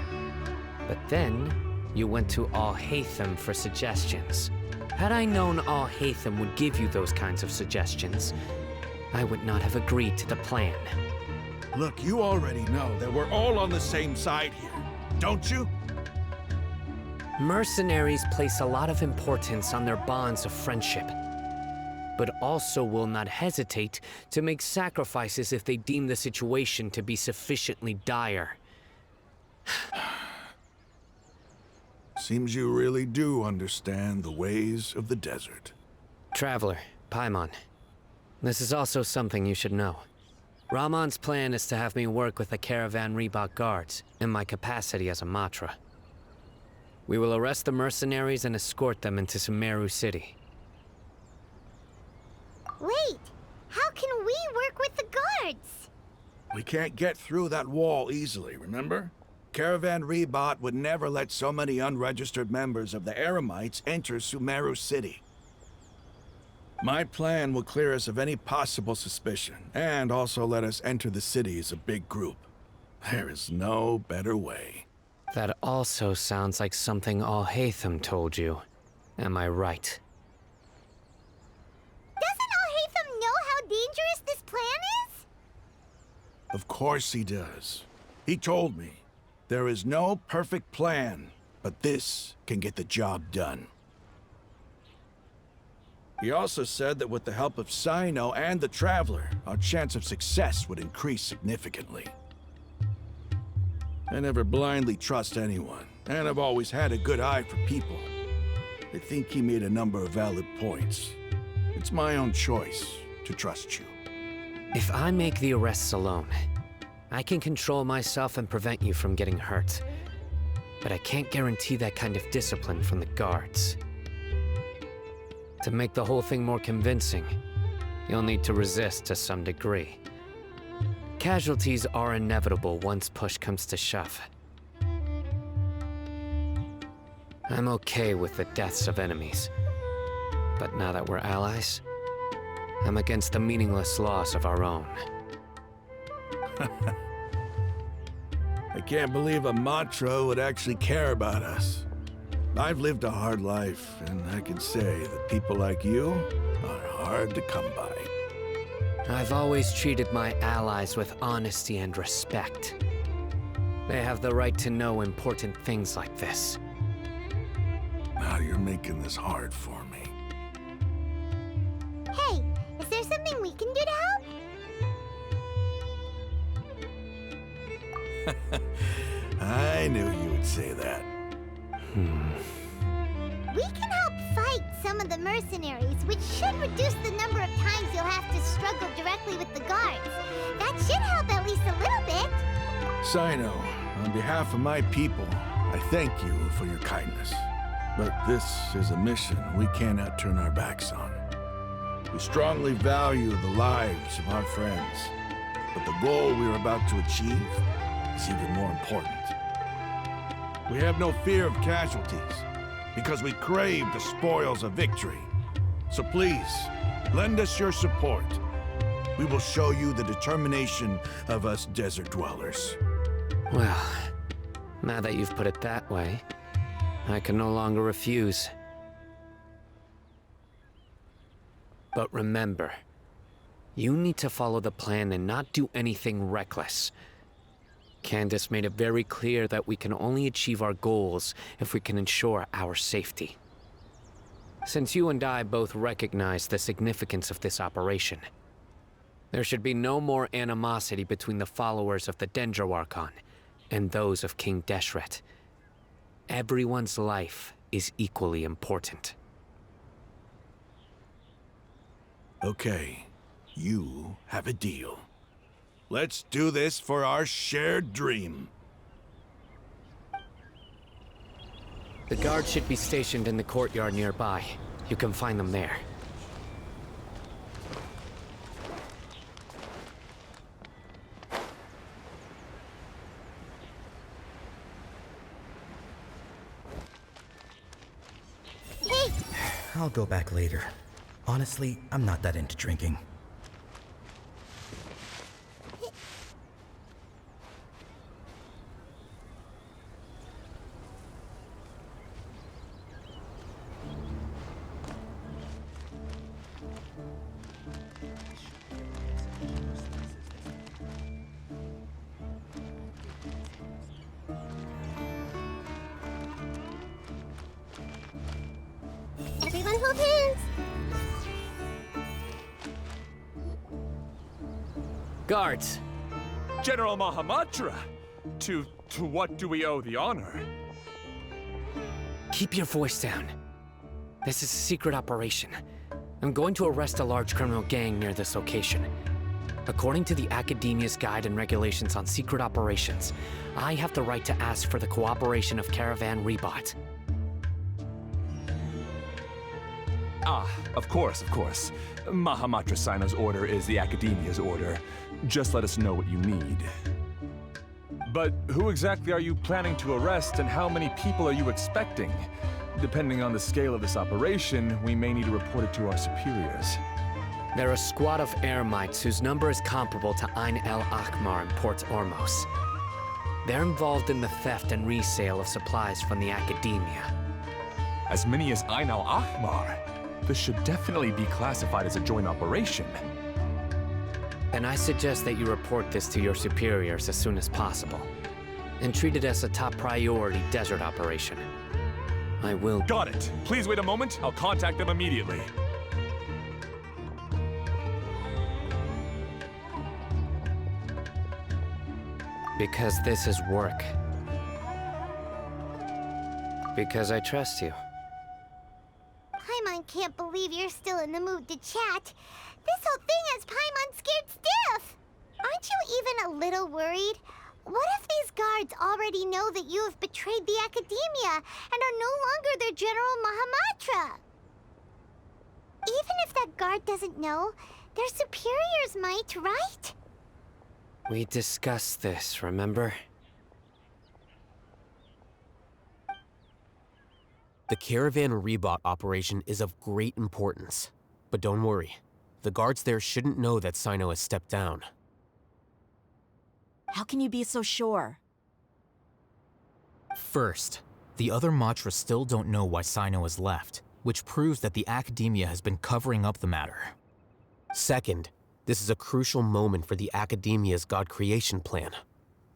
But then, you went to Al-Haytham for suggestions. Had I known Al-Haytham would give you those kinds of suggestions, I would not have agreed to the plan. Look, you already know that we're all on the same side here, don't you? Mercenaries place a lot of importance on their bonds of friendship, but also will not hesitate to make sacrifices if they deem the situation to be sufficiently dire. Seems you really do understand the ways of the desert. Traveler, Paimon, this is also something you should know. Rahman's plan is to have me work with the Caravan Reebok guards in my capacity as a Matra. We will arrest the mercenaries and escort them into Sumeru City. Wait! How can we work with the guards? We can't get through that wall easily, remember? Caravan Reebok would never let so many unregistered members of the Eremites enter Sumeru City. My plan will clear us of any possible suspicion, and also let us enter the city as a big group. There is no better way. That also sounds like something Al-Haytham told you. Am I right? Doesn't Al-Haytham know how dangerous this plan is? Of course he does. He told me, there is no perfect plan, but this can get the job done. He also said that with the help of Sino and the Traveler, our chance of success would increase significantly. I never blindly trust anyone, and I've always had a good eye for people. I think he made a number of valid points. It's my own choice to trust you. If I make the arrests alone, I can control myself and prevent you from getting hurt. But I can't guarantee that kind of discipline from the guards. To make the whole thing more convincing, you'll need to resist to some degree. Casualties are inevitable once push comes to shove. I'm okay with the deaths of enemies. But now that we're allies, I'm against the meaningless loss of our own. I can't believe a Matra would actually care about us. I've lived a hard life, and I can say that people like you are hard to come by. I've always treated my allies with honesty and respect. They have the right to know important things like this. Now you're making this hard for me. Hey, is there something we can do to help? I knew you would say that. We can help fight some of the mercenaries, which should reduce the number of times you'll have to struggle directly with the guards. That should help at least a little bit. Sino, on behalf of my people, I thank you for your kindness. But this is a mission we cannot turn our backs on. We strongly value the lives of our friends, but the goal we're about to achieve is even more important. We have no fear of casualties, because we crave the spoils of victory. So please, lend us your support. We will show you the determination of us desert dwellers. Well, now that you've put it that way, I can no longer refuse. But remember, you need to follow the plan and not do anything reckless. Candace made it very clear that we can only achieve our goals if we can ensure our safety. Since you and I both recognize the significance of this operation, there should be no more animosity between the followers of the Dendro Archon and those of King Deshret. Everyone's life is equally important. Okay, you have a deal. Let's do this for our shared dream. The guards should be stationed in the courtyard nearby. You can find them there. Hey! I'll go back later. Honestly, I'm not that into drinking. Guards! General Mahamatra! To what do we owe the honor? Keep your voice down. This is a secret operation. I'm going to arrest a large criminal gang near this location. According to the Academia's Guide and Regulations on Secret Operations, I have the right to ask for the cooperation of Caravan Rebot. Ah, of course. Mahamatra Sino's order is the Academia's order. Just let us know what you need. But who exactly are you planning to arrest, and how many people are you expecting? Depending on the scale of this operation, we may need to report it to our superiors. They're a squad of Eremites whose number is comparable to Ain el Akmar in Port Ormos. They're involved in the theft and resale of supplies from the Academia. As many as Ain el Akmar? This should definitely be classified as a joint operation. And I suggest that you report this to your superiors as soon as possible, and treat it as a top priority desert operation. I will— Got it! Please wait a moment, I'll contact them immediately. Because this is work. Because I trust you. Paimon can't believe you're still in the mood to chat. This whole thing has Paimon scared stiff! Aren't you even a little worried? What if these guards already know that you have betrayed the Academia and are no longer their General Mahamatra? Even if that guard doesn't know, their superiors might, right? We discussed this, remember? The Caravan Rebot operation is of great importance. But don't worry, the guards there shouldn't know that Sino has stepped down. How can you be so sure? First, the other Matra still don't know why Sino has left, which proves that the Academia has been covering up the matter. Second, this is a crucial moment for the Academia's God creation plan.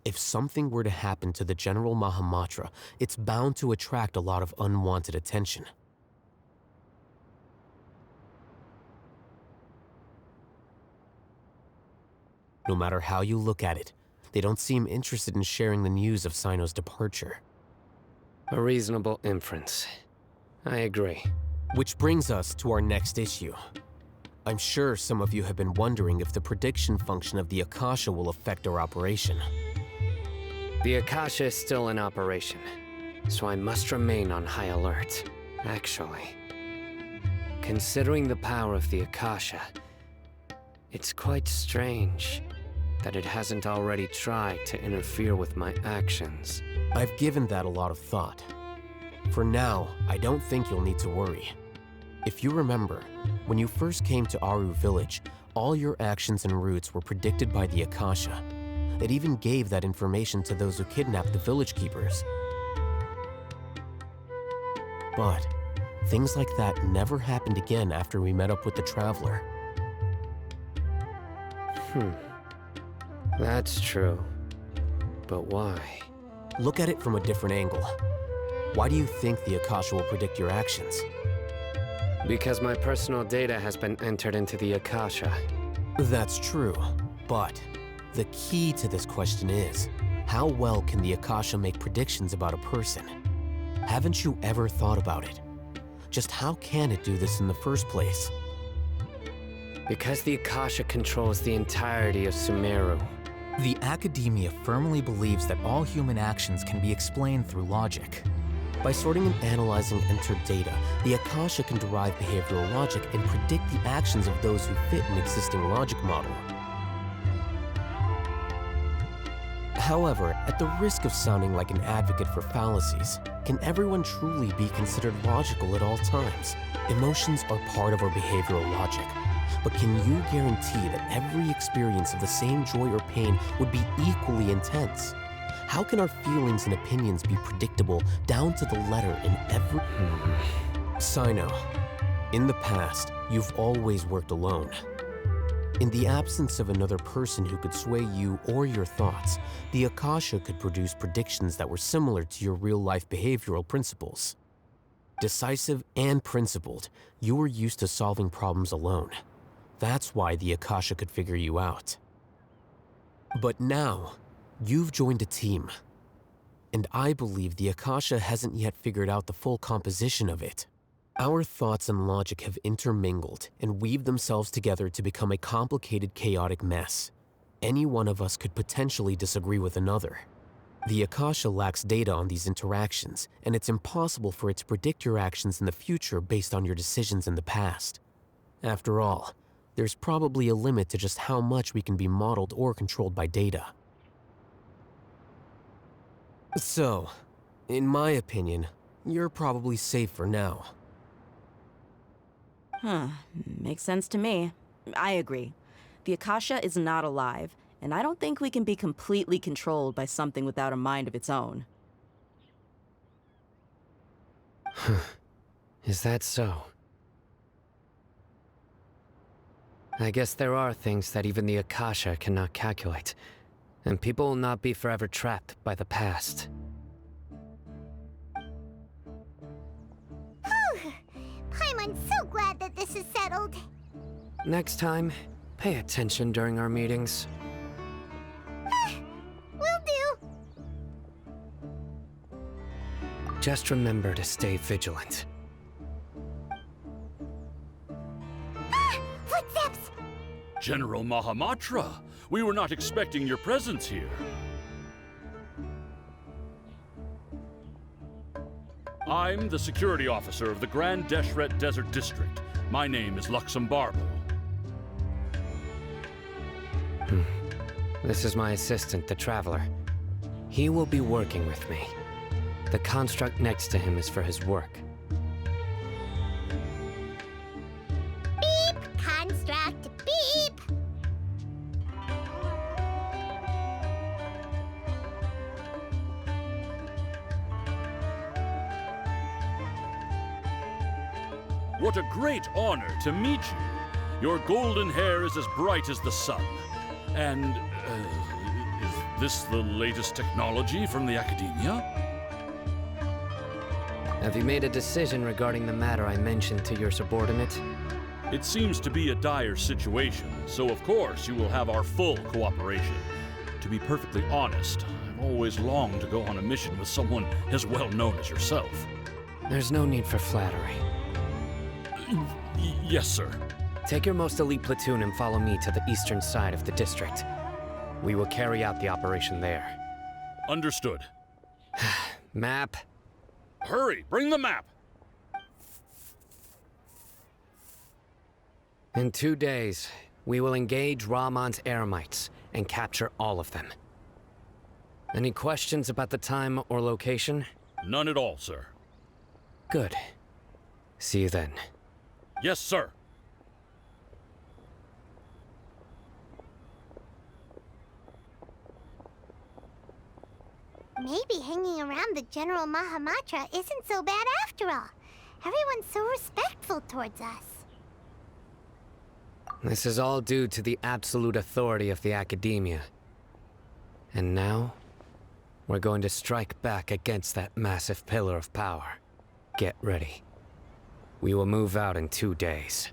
If something were to happen to the General Mahamatra, it's bound to attract a lot of unwanted attention. No matter how you look at it, they don't seem interested in sharing the news of Sino's departure. A reasonable inference. I agree. Which brings us to our next issue. I'm sure some of you have been wondering if the prediction function of the Akasha will affect our operation. The Akasha is still in operation, so I must remain on high alert. Actually, considering the power of the Akasha, it's quite strange that it hasn't already tried to interfere with my actions. I've given that a lot of thought. For now, I don't think you'll need to worry. If you remember, when you first came to Aru Village, all your actions and routes were predicted by the Akasha. It even gave that information to those who kidnapped the village keepers. But things like that never happened again after we met up with the Traveler. That's true. But why? Look at it from a different angle. Why do you think the Akasha will predict your actions? Because my personal data has been entered into the Akasha. That's true, but the key to this question is, how well can the Akasha make predictions about a person? Haven't you ever thought about it? Just how can it do this in the first place? Because the Akasha controls the entirety of Sumeru. The Academia firmly believes that all human actions can be explained through logic. By sorting and analyzing entered data, the Akasha can derive behavioral logic and predict the actions of those who fit an existing logic model. However, at the risk of sounding like an advocate for fallacies, can everyone truly be considered logical at all times? Emotions are part of our behavioral logic. But can you guarantee that every experience of the same joy or pain would be equally intense? How can our feelings and opinions be predictable down to the letter in every— Sino, in the past, you've always worked alone. In the absence of another person who could sway you or your thoughts, the Akasha could produce predictions that were similar to your real-life behavioral principles. Decisive and principled, you were used to solving problems alone. That's why the Akasha could figure you out. But now, you've joined a team. And I believe the Akasha hasn't yet figured out the full composition of it. Our thoughts and logic have intermingled and weaved themselves together to become a complicated, chaotic mess. Any one of us could potentially disagree with another. The Akasha lacks data on these interactions, and it's impossible for it to predict your actions in the future based on your decisions in the past. After all, there's probably a limit to just how much we can be modeled or controlled by data. So, in my opinion, you're probably safe for now. Makes sense to me. I agree. The Akasha is not alive, and I don't think we can be completely controlled by something without a mind of its own. Is that so? I guess there are things that even the Akasha cannot calculate, and people will not be forever trapped by the past. Paimon's so glad that this is settled. Next time, pay attention during our meetings. Will do. Just remember to stay vigilant. Footsteps! General Mahamatra, we were not expecting your presence here. I'm the security officer of the Grand Deshret Desert District. My name is Luxembarbo. This is my assistant, the Traveler. He will be working with me. The construct next to him is for his work. Beep! Construct, beep! What a great honor to meet you. Your golden hair is as bright as the sun. And, is this the latest technology from the Academia? Have you made a decision regarding the matter I mentioned to your subordinate? It seems to be a dire situation, so of course you will have our full cooperation. To be perfectly honest, I've always longed to go on a mission with someone as well known as yourself. There's no need for flattery. Yes, sir. Take your most elite platoon and follow me to the eastern side of the district. We will carry out the operation there. Understood. Map. Hurry, bring the map! In 2 days, we will engage Rahman's Eremites and capture all of them. Any questions about the time or location? None at all, sir. Good. See you then. Yes, sir. Maybe hanging around the General Mahamatra isn't so bad after all. Everyone's so respectful towards us. This is all due to the absolute authority of the Academia. And now, we're going to strike back against that massive pillar of power. Get ready. We will move out in 2 days.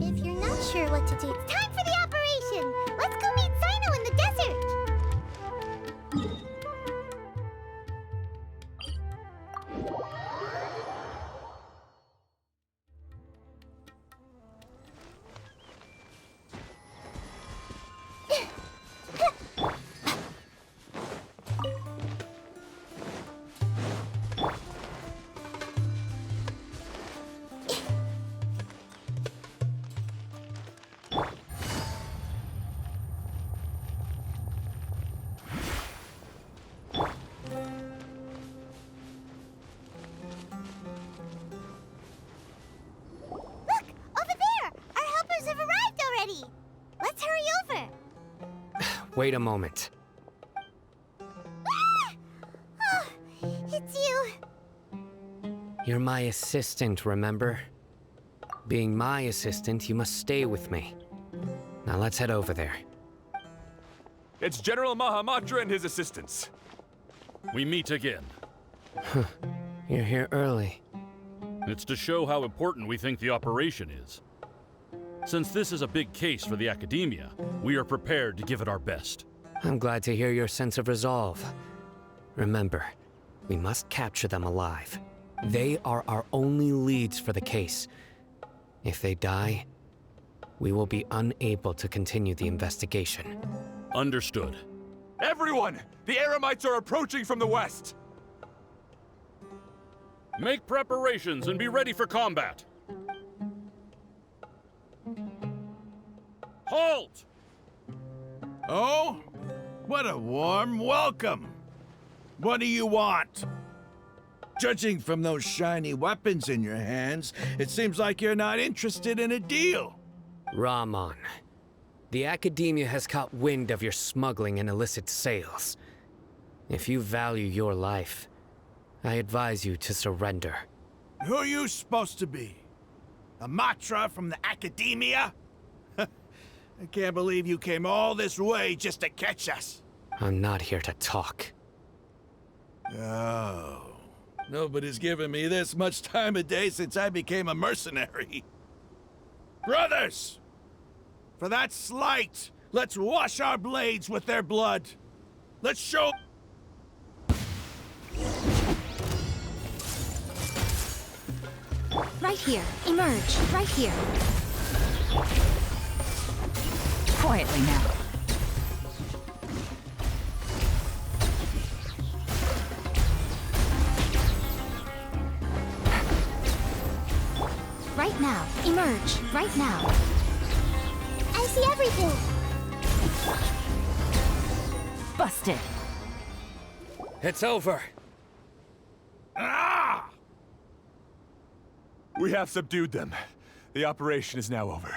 If you're not sure what to do, it's time for the operation! Let's go meet Sino in the desert! wait a moment. Oh, it's you. You're my assistant, remember? Being my assistant, you must stay with me. Now let's head over there. It's General Mahamatra and his assistants. We meet again. You're here early. It's to show how important we think the operation is. Since this is a big case for the Academia, we are prepared to give it our best. I'm glad to hear your sense of resolve. Remember, we must capture them alive. They are our only leads for the case. If they die, we will be unable to continue the investigation. Understood. Everyone! The Eremites are approaching from the west! Make preparations and be ready for combat. Halt! Oh? What a warm welcome! What do you want? Judging from those shiny weapons in your hands, it seems like you're not interested in a deal. Rahman, the Academia has caught wind of your smuggling and illicit sales. If you value your life, I advise you to surrender. Who are you supposed to be? A Matra from the Academia? I can't believe you came all this way just to catch us. I'm not here to talk. Oh. Nobody's given me this much time of day since I became a mercenary. Brothers! For that slight, let's wash our blades with their blood. Let's show... Right here. Emerge. Right here. Quietly now. Right now. Emerge. Right now. I see everything. Busted. It's over. Ah! We have subdued them. The operation is now over.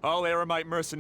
All Eremite mercenaries